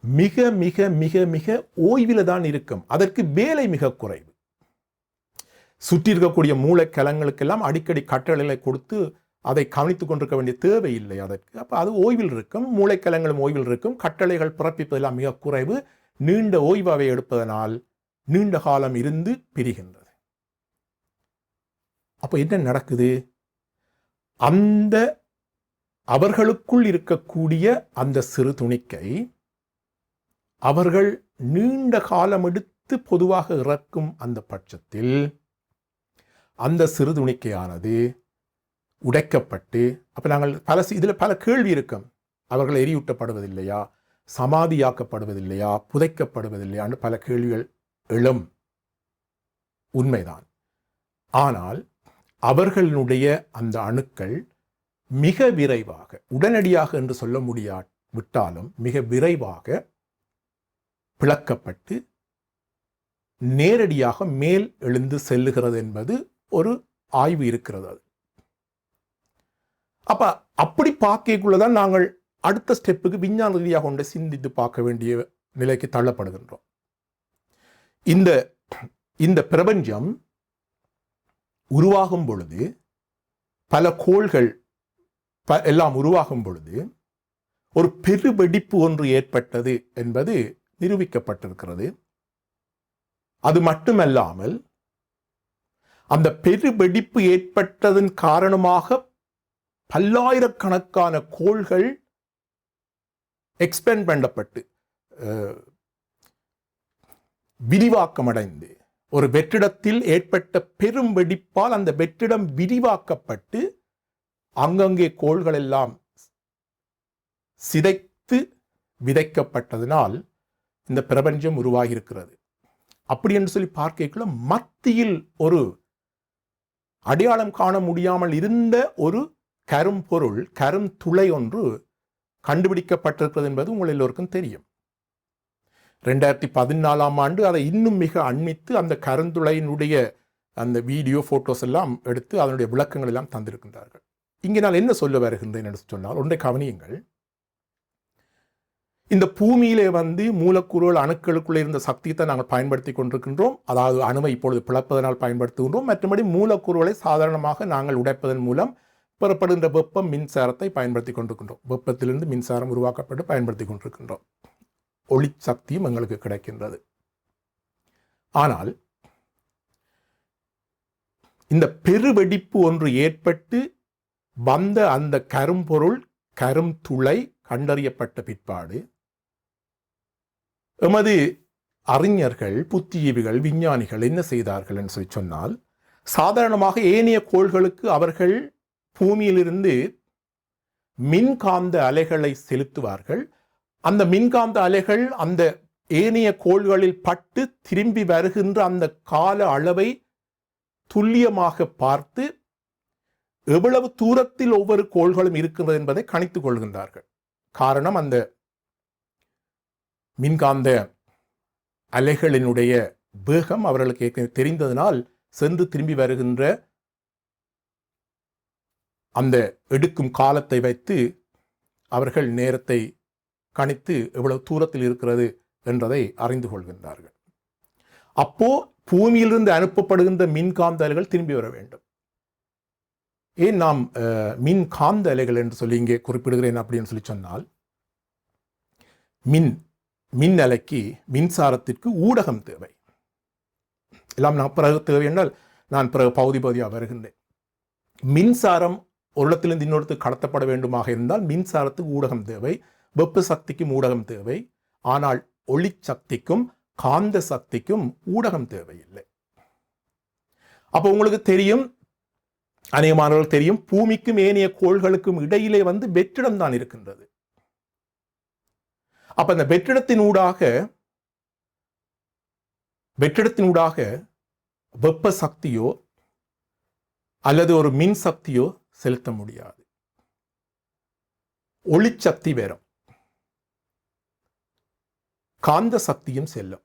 மிக மிக மிக மிக ஓய்வில தான் இருக்கும். அதற்கு வேலை மிக குறைவு. சுற்றி இருக்கக்கூடிய மூளைக்கலங்களுக்கெல்லாம் அடிக்கடி கட்டளைகளை கொடுத்து அதை கவனித்துக் கொண்டிருக்க வேண்டிய தேவை இல்லை அதற்கு. அப்போ அது ஓய்வில் இருக்கும், மூளைக்கலங்களும் ஓய்வில் இருக்கும், கட்டளைகள் பிறப்பிப்பதெல்லாம் மிக குறைவு. நீண்ட ஓய்வாவை எடுப்பதனால் நீண்ட காலம் இருந்து பிரிகின்றது. அப்போ என்ன நடக்குது? அந்த அவர்களுக்குள் இருக்கக்கூடிய அந்த சிறு துணிக்கை அவர்கள் நீண்ட காலம் எடுத்து பொதுவாக இறக்கும் அந்த பட்சத்தில் அந்த சிறு துணிக்கையானது உடைக்கப்பட்டு, அப்போ நாங்கள் இதில் பல கேள்வி இருக்கும். அவர்கள் எரியூட்டப்படுவதில்லையா, சமாதியாக்கப்படுவதில்லையா, புதைக்கப்படுவதில்லையான்னு பல கேள்விகள் எழும். உண்மைதான். ஆனால் அவர்களுடைய அந்த அணுக்கள் மிக விரைவாக, உடனடியாக என்று சொல்ல விட்டாலும் மிக விரைவாக பிளக்கப்பட்டு நேரடியாக மேல் எழுந்து செல்லுகிறது என்பது ஒரு ஆய்வு இருக்கிறது. அப்படி பார்க்கக்குள்ளதான் நாங்கள் அடுத்த ஸ்டெப்புக்கு விஞ்ஞான ரீதியாக கொண்டு சிந்தித்து பார்க்க வேண்டிய நிலைக்கு தள்ளப்படுகின்றோம். இந்த பிரபஞ்சம் உருவாகும் பொழுது, பல கோள்கள் எல்லாம் உருவாகும் பொழுது ஒரு பெருவெடிப்பு ஒன்று ஏற்பட்டது என்பது நிரூபிக்கப்பட்டிருக்கிறது. அது மட்டுமல்லாமல் அந்த பெருவெடிப்பு ஏற்பட்டதன் காரணமாக பல்லாயிரக்கணக்கான கோள்கள் எக்ஸ்பேண்ட் பண்ணப்பட்டு விரிவாக்கமடைந்து ஒரு வெற்றிடத்தில் ஏற்பட்ட பெரும் வெடிப்பால் அந்த வெற்றிடம் விரிவாக்கப்பட்டு அங்கங்கே கோள்கள் எல்லாம் சிதைத்து விதைக்கப்பட்டதனால் இந்த பிரபஞ்சம் உருவாகி இருக்கிறது. அப்படி என்று சொல்லி பார்க்கல மத்தியில் ஒரு அடையாளம் காண முடியாமல் இருந்த ஒரு கரும்பொருள், கருந்துளை ஒன்று கண்டுபிடிக்கப்பட்டிருக்கிறது என்பது உங்கள் எல்லோருக்கும் தெரியும். 2014ஆம் ஆண்டு அதை இன்னும் மிக அண்மித்து அந்த கருந்துளையினுடைய அந்த வீடியோ போட்டோஸ் எல்லாம் எடுத்து அதனுடைய விளக்கங்கள் எல்லாம் தந்திருக்கின்றார்கள். இங்கே நான் என்ன சொல்ல வருகின்றேன் என்று சொன்னால், ஒன்றை கவனியுங்கள். இந்த பூமியிலே மூலக்கூறுகள் அணுக்களுக்குள்ளே இருந்த சக்தியை நாங்கள் பயன்படுத்தி கொண்டிருக்கின்றோம். அதாவது அணுவை இப்பொழுது பிளப்பதனால் பயன்படுத்துகின்றோம். மற்றபடி மூலக்கூறுகளை சாதாரணமாக நாங்கள் உடைப்பதன் மூலம் பெறப்படுகின்ற வெப்பம், மின்சாரத்தை பயன்படுத்தி கொண்டிருக்கின்றோம். வெப்பத்திலிருந்து மின்சாரம் உருவாக்கப்பட்டு பயன்படுத்தி கொண்டிருக்கின்றோம். ஒளி சக்தியும் எங்களுக்கு கிடைக்கின்றது. ஆனால் இந்த பெருவெடிப்பு ஒன்று ஏற்பட்டு வந்த அந்த கரும்பொருள், கருந்துளை கண்டறியப்பட்ட பிற்பாடு எமது அறிஞர்கள், புத்திஜீவிகள், விஞ்ஞானிகள் என்ன செய்தார்கள் என்று சொல்லி சொன்னால், சாதாரணமாக ஏனைய கோள்களுக்கு அவர்கள் பூமியிலிருந்து மின்காந்த அலைகளை செலுத்துவார்கள். அந்த மின்காந்த அலைகள் அந்த ஏனைய கோள்களில் பட்டு திரும்பி வருகின்ற அந்த கால அளவை துல்லியமாக பார்த்து எவ்வளவு தூரத்தில் ஒவ்வொரு கோள்களும் இருக்கின்றது என்பதை கணித்துக் கொள்கின்றார்கள். காரணம், அந்த மின்காந்த அலைகளினுடைய வேகம் அவர்களுக்கு தெரிந்ததனால் சென்று திரும்பி வருகின்ற அந்த எடுக்கும் காலத்தை வைத்து அவர்கள் நேரத்தை கணித்து எவ்வளவு தூரத்தில் இருக்கிறது என்றதை அறிந்து கொள்கின்றார்கள். அப்போ பூமியிலிருந்து அனுப்பப்படுகின்ற மின்காந்த அலைகள் திரும்பி வர வேண்டும். ஏன் நாம் மின்காந்த அலைகள் என்று சொல்லி இங்கே குறிப்பிடுகிறேன் அப்படின்னு சொல்லி சொன்னால், மின் அலைக்கு, மின்சாரத்திற்கு ஊடகம் தேவை. எல்லாம் நான் பிறகு தேவை என்றால் நான் பிறகு பகுதியாக வருகின்றேன். மின்சாரம் ஒரு இடத்திலிருந்து இன்னொருத்துக்கு கடத்தப்பட வேண்டுமாக இருந்தால் மின்சாரத்துக்கு ஊடகம் தேவை, வெப்ப சக்திக்கும் ஊடகம் தேவை. ஆனால் ஒளி சக்திக்கும் காந்த சக்திக்கும் ஊடகம் தேவையில்லை. அப்போ உங்களுக்கு தெரியும், அநேகமானவர்கள் தெரியும், பூமிக்கும் ஏனைய கோள்களுக்கும் இடையிலே வெற்றிடம் தான் இருக்கின்றது. அப்ப அந்த வெற்றிடத்தின் ஊடாக வெப்ப சக்தியோ அல்லது ஒரு மின் சக்தியோ செலுத்த முடியாது. ஒளிச்சக்தி வரும், காந்த சக்தியும் செல்லும்.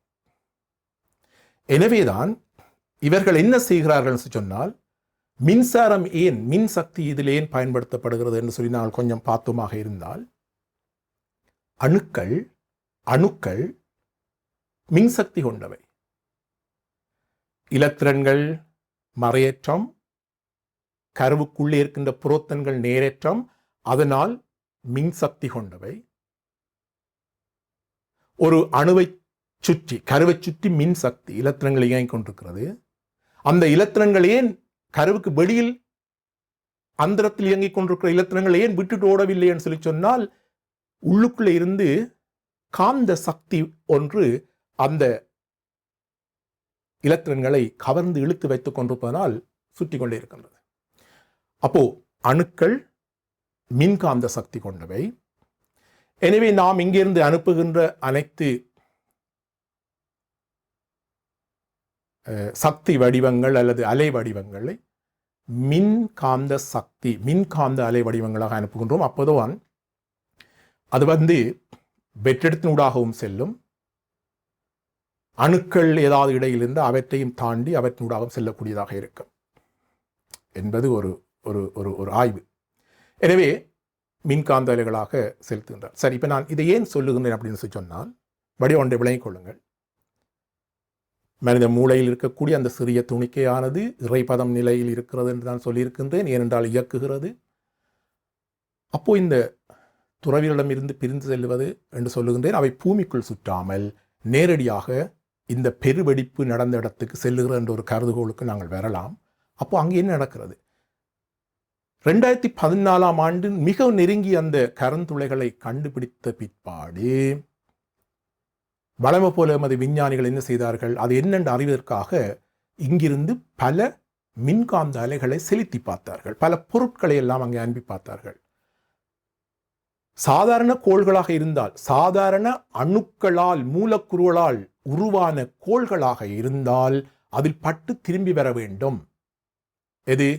எனவேதான் இவர்கள் என்ன செய்கிறார்கள் சொன்னால், மின்சாரம் ஏன், மின் சக்தி இதில் ஏன் பயன்படுத்தப்படுகிறது என்று சொல்லி நாங்கள் கொஞ்சம் பார்த்தோமாக இருந்தால், அணுக்கள் மின்சக்தி கொண்டவை. இலத்திரன்கள் மறையேற்றம், கருவுக்குள்ளே இருக்கின்ற புரோத்தன்கள் நேரேற்றம், அதனால் மின்சக்தி கொண்டவை. ஒரு அணுவை சுற்றி, கருவை சுற்றி மின்சக்தி இலத்திரங்கள் இயங்கிக் கொண்டிருக்கிறது. அந்த இலத்திரங்கள் ஏன் கருவுக்கு வெளியில் அந்தரத்தில் இயங்கிக் கொண்டிருக்கிற இலத்திரங்கள் ஏன் விட்டுட்டு ஓடவில்லை என்று சொல்லி சொன்னால், உள்ளுக்குள்ளே இருந்து காந்த சக்தி ஒன்று அந்த இலத்திரன்களை கவர்ந்து இழுத்து வைத்துக் கொண்டிருப்பதனால் சுற்றி கொண்டே இருக்கின்றது. அப்போ அணுக்கள் மின்காந்த சக்தி கொண்டவை. எனவே நாம் இங்கிருந்து அனுப்புகின்ற அனைத்து சக்தி வடிவங்கள் அல்லது அலை வடிவங்களை மின்காந்த சக்தி, மின்காந்த அலை வடிவங்களாக அனுப்புகின்றோம். அப்போதுதான் அது வெற்றிடத்தினூடாகவும் செல்லும். அணுக்கள் ஏதாவது இடையில் இருந்து அவற்றையும் தாண்டி அவற்றினூடாகவும் செல்லக்கூடியதாக இருக்கும் என்பது ஒரு ஒரு ஒரு ஆய்வு. எனவே மின்காந்த அலைகளாக செலுத்துகின்றார். சரி, இப்போ நான் இதை ஏன் சொல்லுகின்றேன் அப்படின்னு சொன்னால், வடிவ ஒன்றை விளங்கிக் கொள்ளுங்கள். மனித மூளையில் இருக்கக்கூடிய அந்த சிறிய துணிக்கையானது இறைபதம் நிலையில் இருக்கிறது என்று நான் சொல்லியிருக்கின்றேன். ஏனென்றால் இயக்குகிறது. அப்போ இந்த துறவிகளிடம் இருந்து பிரிந்து செல்வது என்று சொல்லுகின்றேன். அவை பூமிக்குள் சுற்றாமல் நேரடியாக இந்த பெருவெடிப்பு நடந்த இடத்துக்கு செல்லுகிற என்ற ஒரு கருதுகோளுக்கு நாங்கள் வரலாம். அப்போ அங்கே என்ன நடக்கிறது? 2014ஆம் ஆண்டு மிக நெருங்கி அந்த கருந்துளைகளை கண்டுபிடித்த பிற்பாடு வளமை போல எமது விஞ்ஞானிகள் என்ன செய்தார்கள்? அது என்னென்று அறிவதற்காக இங்கிருந்து பல மின்காந்த அலைகளை செலுத்தி பார்த்தார்கள். பல பொருட்களை எல்லாம் அங்கே அனுப்பி பார்த்தார்கள். சாதாரண கோள்களாக இருந்தால், சாதாரண அணுக்களால் மூலக்கூறுகளால் உருவான கோள்களாக இருந்தால் அதில் பட்டு திரும்பி வர வேண்டும். எது?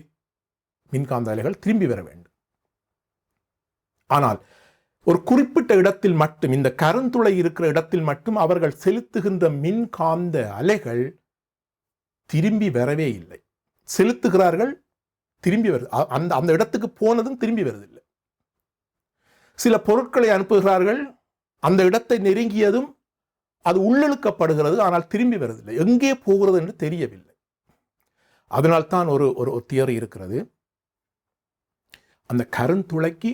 மின்காந்த அலைகள் திரும்பி வர வேண்டும். ஆனால் ஒரு குறிப்பிட்ட இடத்தில் மட்டும், இந்த கருந்துளை இருக்கிற இடத்தில் மட்டும் அவர்கள் செலுத்துகின்ற மின்காந்த அலைகள் திரும்பி வரவே இல்லை. செலுத்துகிறார்கள், திரும்பி வருது. அந்த இடத்துக்கு போனதும் திரும்பி வருதில்லை. சில பொருட்களை அனுப்புகிறார்கள், அந்த இடத்தை நெருங்கியதும் அது உள்ளிழுக்கப்படுகிறது, ஆனால் திரும்பி வருவதில்லை. எங்கே போகிறது என்று தெரியவில்லை. அதனால்தான் ஒரு தியரி இருக்கிறது. அந்த கருந்துளைக்கு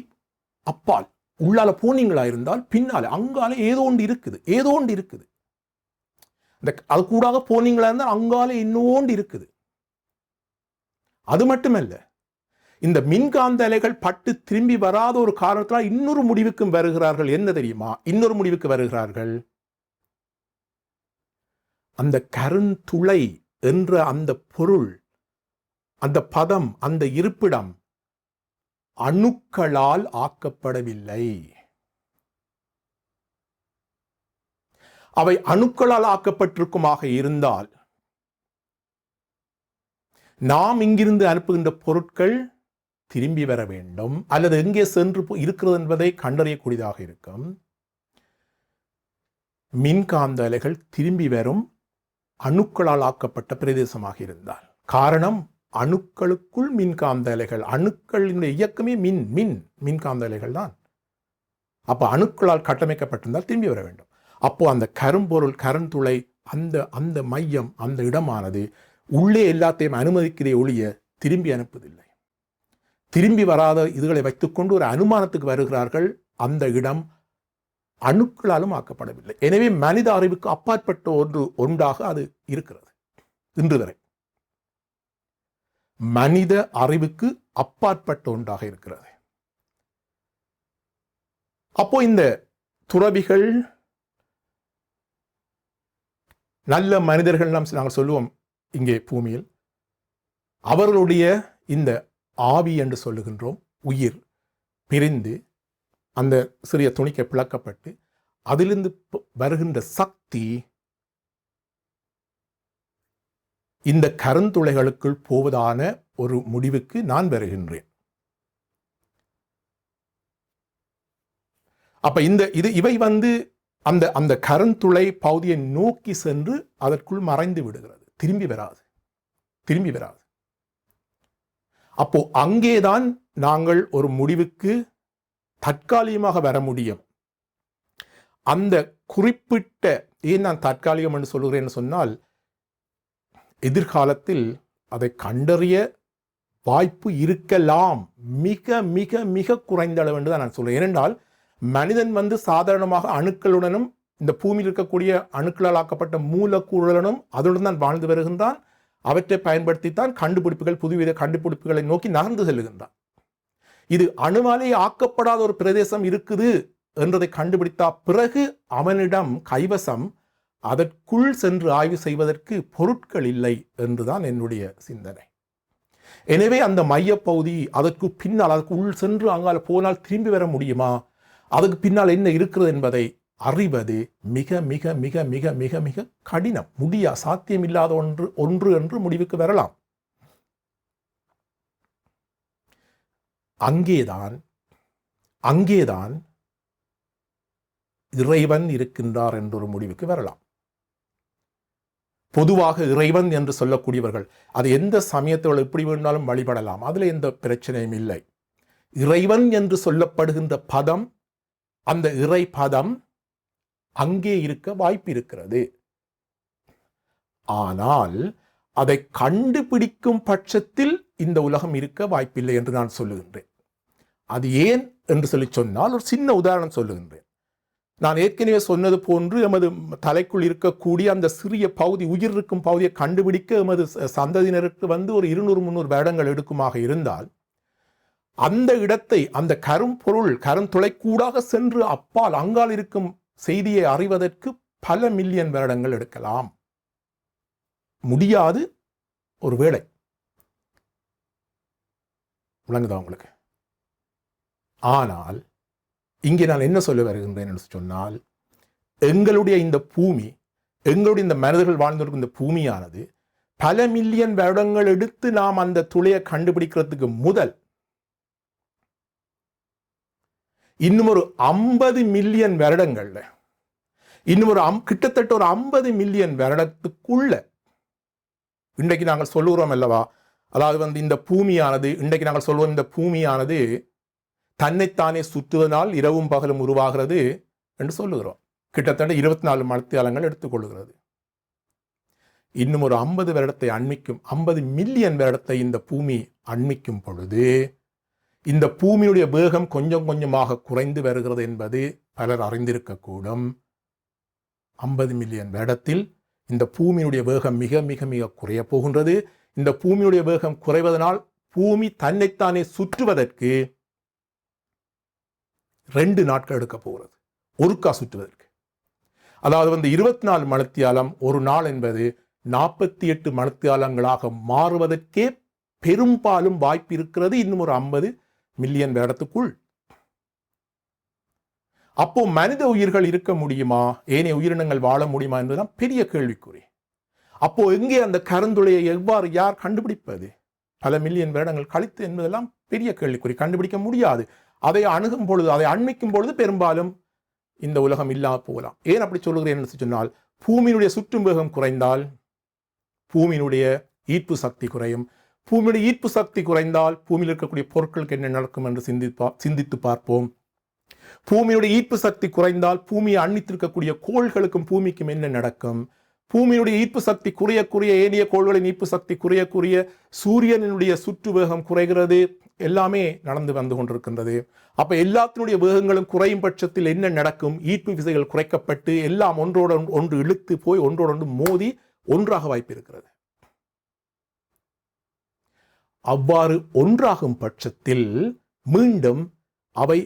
அப்பால் உள்ளால போனீங்களா இருந்தால் பின்னால அங்கால ஏதோ ஒன்று இருக்குது. அது கூடாக போனீங்களா இருந்தால் அங்கால இன்னொன்று இருக்குது. அது மட்டுமல்ல, இந்த மின்காந்த அலைகள் பட்டு திரும்பி வராத ஒரு காரணத்தால் இன்னொரு முடிவுக்கும் வருகிறார்கள். என்ன தெரியுமா? இன்னொரு முடிவுக்கு வருகிறார்கள். அந்த கருந்துளை என்ற அந்த பொருள், அந்த பதம், அந்த இருப்பிடம் அணுக்களால் ஆக்கப்படவில்லை. அவை அணுக்களால் ஆக்கப்பட்டிருக்குமாக இருந்தால் நாம் இங்கிருந்து அனுப்புகின்ற பொருட்கள் திரும்பி வர வேண்டும், அல்லது எங்கே சென்று இருக்கிறது என்பதை கண்டறியக்கூடியதாக இருக்கும். மின்காந்த அலைகள் திரும்பி வரும் அணுக்களால் ஆக்கப்பட்ட பிரதேசமாக இருந்தால். காரணம், அணுக்களுக்குள் மின்காந்த அலைகள், அணுக்களின் இயக்கமே மின்காந்த அலைகள் தான். அப்ப அணுக்களால் கட்டமைக்கப்பட்டிருந்தால் திரும்பி வர வேண்டும். அப்போ அந்த கரும்பொருள், கருந்துளை, அந்த மையம், அந்த இடமானது உள்ளே எல்லாத்தையும் அனுமதிக்கிறே ஒழிய திரும்பி அனுப்புவதில்லை. திரும்பி வராத இதுகளை வைத்துக்கொண்டு ஒரு அனுமானத்துக்கு வருகிறார்கள். அந்த இடம் அணுக்களாலும் ஆக்கப்படவில்லை. எனவே மனித அறிவுக்கு அப்பாற்பட்ட ஒன்றாக அது இருக்கிறது இன்று வரை. மனித அறிவுக்கு அப்பாற்பட்ட ஒன்றாக இருக்கிறது. அப்போ இந்த துறவிகள், நல்ல மனிதர்கள் நாங்கள் சொல்லுவோம் இங்கே பூமியில், அவர்களுடைய இந்த ஆவி என்று சொல்லுகின்றோம், உயிர் பிரிந்து அந்த சிறிய துணிக்க பிளக்கப்பட்டு அதிலிருந்து வருகின்ற சக்தி இந்த கருந்துளைகளுக்குள் போவதான ஒரு முடிவுக்கு நான் வருகின்றேன். அப்ப இவை அந்த கருந்துளை பகுதியை நோக்கி சென்று அதற்குள் மறைந்து விடுகிறது. திரும்பி வராது. அப்போ அங்கேதான் நாங்கள் ஒரு முடிவுக்கு தற்காலிகமாக வர முடியும். அந்த குறிப்பிட்ட, ஏன் நான் தற்காலிகம் என்று சொல்கிறேன்னு சொன்னால், எதிர்காலத்தில் அதை கண்டறிய வாய்ப்பு இருக்கலாம், மிக மிக மிக குறைந்த அளவு என்று தான் நான் சொல்றேன். ஏனென்றால் மனிதன் சாதாரணமாக அணுக்களுடனும் இந்த பூமியில் இருக்கக்கூடிய அணுக்களால் ஆக்கப்பட்ட மூலக்கூறுடனும் அதுடன் தான் வாழ்ந்து வருகின்றான். அவற்றை பயன்படுத்தித்தான் கண்டுபிடிப்புகள், புதுவித கண்டுபிடிப்புகளை நோக்கி நகர்ந்து செல்லுகின்றான். இது அணுவாலே ஆக்கப்படாத ஒரு பிரதேசம் இருக்குது என்றதை கண்டுபிடித்த பிறகு அவனிடம் கைவசம் அதற்குள் சென்று ஆய்வு செய்வதற்கு பொருட்கள் இல்லை என்றுதான் என்னுடைய சிந்தனை. எனவே அந்த மையப்பகுதி, அதற்கு பின்னால், அதற்கு உள் சென்று அங்கால போனால் திரும்பி வர முடியுமா, அதுக்கு பின்னால் என்ன இருக்கிறது என்பதை அறிவது மிக மிக மிக மிக மிக மிக கடினம், சாத்தியமில்லாத ஒன்று என்று முடிவுக்கு வரலாம். அங்கேதான் இறைவன் இருக்கின்றார் என்ற ஒரு முடிவுக்கு வரலாம். பொதுவாக இறைவன் என்று சொல்லக்கூடியவர்கள் அது எந்த சமயத்தோடு எப்படி வேணாலும் வழிபடலாம், அதுல எந்த பிரச்சனையும் இல்லை. இறைவன் என்று சொல்லப்படுகின்ற பதம், அந்த இறை பதம் அங்கே இருக்க வாய்ப்பு இருக்கிறது. ஆனால் அதை கண்டுபிடிக்கும் பட்சத்தில் இந்த உலகம் இருக்க வாய்ப்பில்லை என்று நான் சொல்லுகின்றேன். அது ஏன் என்று சொன்னால் ஒரு சின்ன உதாரணம் சொல்லுகின்றேன். நான் ஏற்கனவே சொன்னது போன்று எமது தலைக்குள் இருக்கக்கூடிய அந்த சிறிய பகுதி, உயிர் இருக்கும் பகுதியை கண்டுபிடிக்க எமது சந்ததியினருக்கு ஒரு 200-300 வருடங்கள் எடுக்குமாக இருந்தால், அந்த இடத்தை, அந்த கரும்பொருள் கருந்துளைக்கூடாக சென்று அப்பால் அங்கால் இருக்கும் செய்தியை அறிவதற்கு பல மில்லியன் வருடங்கள் எடுக்கலாம். முடியாது ஒருவேளை. விளங்குதா உங்களுக்கு? ஆனால் இங்கே நான் என்ன சொல்ல வருகின்றேன் என்று சொன்னால், எங்களுடைய இந்த பூமி, எங்களுடைய இந்த மனிதர்கள் வாழ்ந்திருக்கும் இந்த பூமியானது பல மில்லியன் வருடங்கள் எடுத்து நாம் அந்த துளையை கண்டுபிடிக்கிறதுக்கு முதல் இன்னும் ஒரு 50 மில்லியன் வருடங்கள்ல, இன்னும் ஒரு கிட்டத்தட்ட ஒரு 50 மில்லியன் வருடத்துக்குள்ள, இன்றைக்கு நாங்கள் சொல்லுகிறோம் அல்லவா, அதாவது இந்த பூமியானது, இன்றைக்கு நாங்கள் சொல்லுவோம் இந்த பூமியானது தன்னைத்தானே சுற்றுவதனால் இரவும் பகலும் உருவாகிறது என்று சொல்லுகிறோம். கிட்டத்தட்ட 24 மணித்தியாலங்கள் எடுத்துக்கொள்கிறது. இன்னும் ஒரு 50 வருடத்தை அண்மிக்கும், 50 மில்லியன் வருடத்தை இந்த பூமி அண்மிக்கும் பொழுது இந்த பூமியுடைய வேகம் கொஞ்சம் கொஞ்சமாக குறைந்து வருகிறது என்பது பலர் அறிந்திருக்கக்கூடும். 50 மில்லியன் வருடத்தில் இந்த பூமியுடைய வேகம் மிக மிக மிக குறைய போகின்றது. இந்த பூமியுடைய வேகம் குறைவதனால் பூமி தன்னைத்தானே சுற்றுவதற்கு 2 நாட்கள் எடுக்க போகிறது, ஒருக்கா சுற்றுவதற்கு. அதாவது 24 மணித்தியாலம் ஒரு நாள் என்பது 48 மணித்தியாலங்களாக மாறுவதற்கே பெரும்பாலும் வாய்ப்பு இருக்கிறது இன்னும் ஒரு 50 மில்லியன் வருடத்துக்குள். அப்போ மனித உயிர்கள் இருக்க முடியுமா, ஏனைய உயிரினங்கள் வாழ முடியுமா என்பதுதான் பெரிய கேள்விக்குறி. அப்போ எங்கே அந்த கருந்துளையை எவ்வாறு யார் கண்டுபிடிப்பது? பல மில்லியன் வருடங்கள் கழித்து என்பதெல்லாம் பெரிய கேள்விக்குறி. கண்டுபிடிக்க முடியாது. அதை அணுகும் பொழுது, அதை அண்மிக்கும் பொழுது பெரும்பாலும் இந்த உலகம் இல்லாமல் போகலாம். ஏன் அப்படி சொல்லுகிறேன் என்று சொன்னால், பூமியினுடைய சுற்றும் வேகம் குறைந்தால் பூமியினுடைய ஈர்ப்பு சக்தி குறையும். பூமியுடைய ஈர்ப்பு சக்தி குறைந்தால் பூமியில் இருக்கக்கூடிய பொருட்களுக்கு என்ன நடக்கும் என்று சிந்தித்து பார்ப்போம். பூமியுடைய ஈர்ப்பு சக்தி குறைந்தால் பூமியை அண்மித்திருக்கக்கூடிய கோள்களுக்கும் பூமிக்கும் என்ன நடக்கும்? பூமியுடைய ஈர்ப்பு சக்தி குறைய குறைய ஏனைய கோள்களின் ஈர்ப்பு சக்தி குறைய குறைய சூரியனுடைய சுற்று வேகம் குறைகிறது. எல்லாமே நடந்து வந்து கொண்டிருக்கின்றது. அப்ப எல்லாத்தினுடைய வேகங்களும் குறையும் பட்சத்தில் என்ன நடக்கும்? ஈர்ப்பு விசைகள் குறைக்கப்பட்டு எல்லாம் ஒன்றோடு ஒன்று இழுத்து போய் ஒன்றோடு ஒன்று மோதி ஒன்றாக வாய்ப்பு இருக்கிறது. அவ்வாறு ஒன்றாகும் பட்சத்தில் மீண்டும் அவை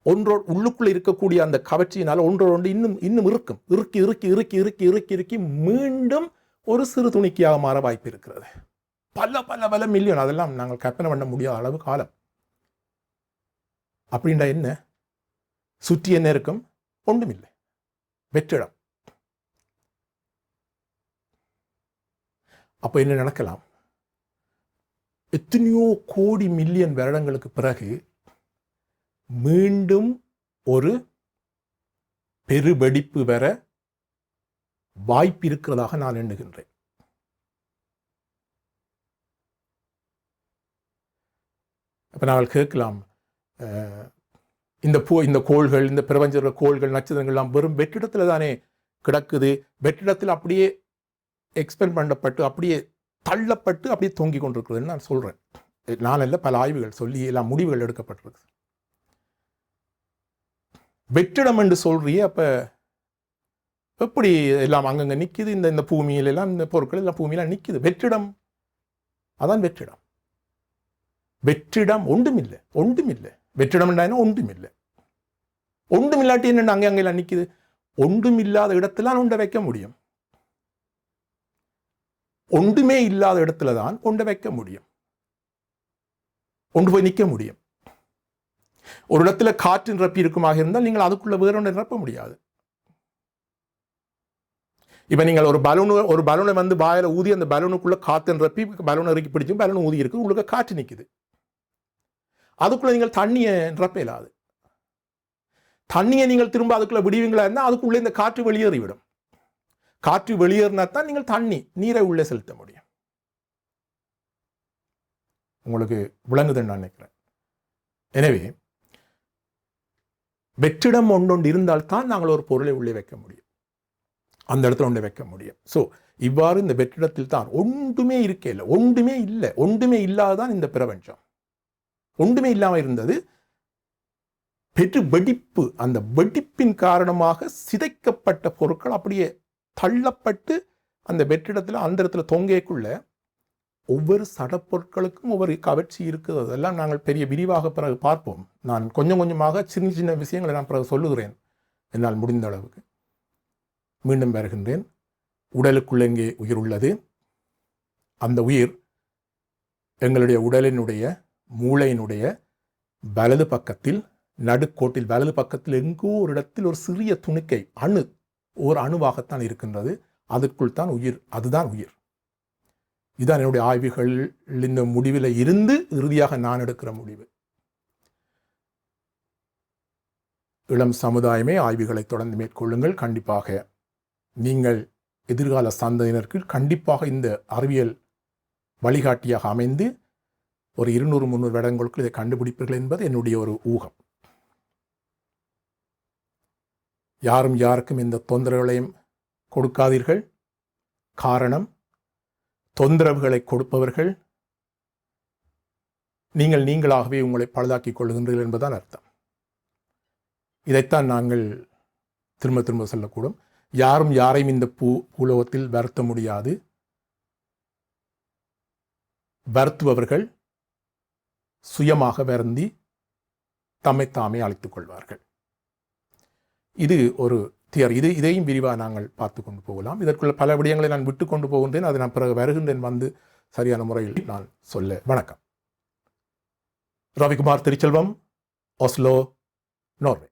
ஒன்றோடு உள்ளுக்குள்ள இருக்கக்கூடிய அந்த கவர்ச்சியினால் ஒன்றோடு இன்னும் இன்னும் இருக்கும், இறுக்கி இறுக்கி இறுக்கி இறுக்கி இறுக்கி இறுக்கி மீண்டும் ஒரு சிறு துணிக்கையாக மாற வாய்ப்பு இருக்கிறது. பல பல பல மில்லியன், அதெல்லாம் நாங்கள் கற்பனை பண்ண முடியாத அளவு காலம். அப்படின்னா என்ன? சுற்றி என்ன இருக்கும்? ஒன்றுமில்லை, வெற்றிடம். அப்போ என்ன நடக்கலாம்? எத்தனையோ கோடி மில்லியன் வருடங்களுக்கு பிறகு மீண்டும் ஒரு பெருவெடிப்பு வர வாய்ப்பு இருக்கிறதாக நான் எண்ணுகின்றேன். அப்ப நாங்கள் கேட்கலாம், இந்த கோள்கள், இந்த பிரபஞ்ச கோள்கள், நட்சத்திரங்கள்லாம் வெறும் வெற்றிடத்தில் தானே கிடக்குது, வெற்றிடத்தில் அப்படியே எக்ஸ்பெண்ட் பண்ணப்பட்டு அப்படியே தள்ளப்பட்டு அப்படியே தொங்கி கொண்டிருக்கிறதுன்னு நான் சொல்றேன். நான் இல்லை, பல ஆய்வுகள் சொல்லி எல்லாம் முடிவுகள் எடுக்கப்பட்டிருக்கு. வெற்றிடம் என்று சொல்றியே, அப்ப எப்படி எல்லாம் அங்கங்க நிக்குது? இந்த பூமியில எல்லாம் இந்த பொருட்கள் எல்லாம் பூமியில நிக்குது. வெற்றிடம், அதான் வெற்றிடம். வெற்றிடம் ஒன்றுமில்லை, ஒன்றுமில்லை. வெற்றிடம் என்ன? ஒன்றுமில்லை. ஒன்றுமில்லாட்டி என்ன அங்கே அங்கெல்லாம் நிக்குது? ஒன்றுமில்லாத இடத்துல ஒன்றை வைக்க முடியும். ஒன்றுமே இல்லாத இடத்துல தான் ஒன்றை வைக்க முடியும், ஒன்று போய் நிற்க முடியும். ஒரு இடத்துல காற்று நிரப்பி இருக்குமாக இருந்தால் நீங்கள் அதுக்குள்ள வேற ஒன்றை நிரப்ப முடியாது. இப்ப நீங்கள் ஒரு பலூனை வாயில ஊதி அந்த பலூனுக்குள்ள காற்று நிரப்பி பலூனை இறக்கி பிடிச்சும் பலூன் ஊதி இருக்கு, உங்களுக்கு காற்று நிற்குது. அதுக்குள்ள நீங்கள் தண்ணியை நிரப்ப இயலாது. தண்ணியை நீங்கள் திரும்ப அதுக்குள்ள விடுவீங்களா இருந்தால் அதுக்குள்ளே இந்த காற்று வெளியேறிவிடும். காற்று வெளியேறினா தான் நீங்கள் நீரை உள்ளே செலுத்த முடியும். உங்களுக்கு விளங்குதுன்னு நான் நினைக்கிறேன். எனவே வெற்றிடம் ஒன்றொன்று இருந்தால்தான் நாங்கள் ஒரு பொருளை உள்ளே வைக்க முடியும், அந்த இடத்துல ஒன்றை வைக்க முடியும். ஸோ இவ்வாறு இந்த வெற்றிடத்தில் தான் ஒன்றுமே இருக்கே, ஒன்றுமே இல்லை, ஒன்றுமே இல்லாததான் இந்த பிரபஞ்சம். ஒன்றுமே இல்லாமல் இருந்தது, பெரு வெடிப்பு, அந்த வெடிப்பின் காரணமாக சிதைக்கப்பட்ட பொருட்கள் அப்படியே தள்ளப்பட்டு அந்த வெற்றிடத்தில் அந்த இடத்துல தொங்கைக்குள்ள ஒவ்வொரு சடப்பொருட்களுக்கும் ஒவ்வொரு கவர்ச்சி இருக்குது. அதெல்லாம் நாங்கள் பெரிய விரிவாக பிறகு பார்ப்போம். நான் கொஞ்சம் கொஞ்சமாக சின்ன சின்ன விஷயங்களை நான் பிறகு சொல்லுகிறேன் என்னால் முடிந்த அளவுக்கு. மீண்டும் வருகின்றேன். உடலுக்குள்ள எங்கே உயிர் உள்ளது? அந்த உயிர் எங்களுடைய உடலினுடைய மூளையினுடைய வலது பக்கத்தில், நடுக்கோட்டில் வலது பக்கத்தில் எங்கோ ஒரு இடத்தில் ஒரு சிறிய துணிக்கை ஒரு அணுவாகத்தான் இருக்கின்றது. அதற்குள் தான் உயிர். அதுதான் உயிர். இதுதான் என்னுடைய ஆய்வுகள் இந்த முடிவில் இருந்து இறுதியாக நான் எடுக்கிற முடிவு. இளம் சமுதாயமே ஆய்வுகளை தொடர்ந்து மேற்கொள்ளுங்கள். கண்டிப்பாக நீங்கள் எதிர்கால சந்ததியினருக்கு கண்டிப்பாக இந்த அறிவியல் வழிகாட்டியாக அமைந்து ஒரு 200-300 வருடங்களுக்குள் இதை கண்டுபிடிப்பீர்கள் என்பது என்னுடைய ஒரு ஊகம். யாரும் யாருக்கும் எந்த தொந்தரவுகளையும் கொடுக்காதீர்கள். காரணம், தொந்தரவுகளை கொடுப்பவர்கள் நீங்களாகவே உங்களை பழுதாக்கிக் கொள்ளுகின்றீர்கள் என்பதுதான் அர்த்தம். இதைத்தான் நாங்கள் திரும்ப திரும்ப சொல்லக்கூடும். யாரும் யாரையும் இந்த பூலோகத்தில் வருத்த முடியாது. வருத்துபவர்கள் சுயமாக வருந்தி தம்மைத்தாமே அழித்துக் கொள்வார்கள். இது ஒரு தியரி. இதையும் விரிவாக நாங்கள் பார்த்து கொண்டு போகலாம். இதற்குள்ள பல விடயங்களை நான் விட்டு கொண்டு போகின்றேன். அதை நான் பிறகு வருகின்றேன் வந்து சரியான முறையில் நான் சொல்ல. வணக்கம். Ravikumar Thiruchelvam, Oslo, Norway.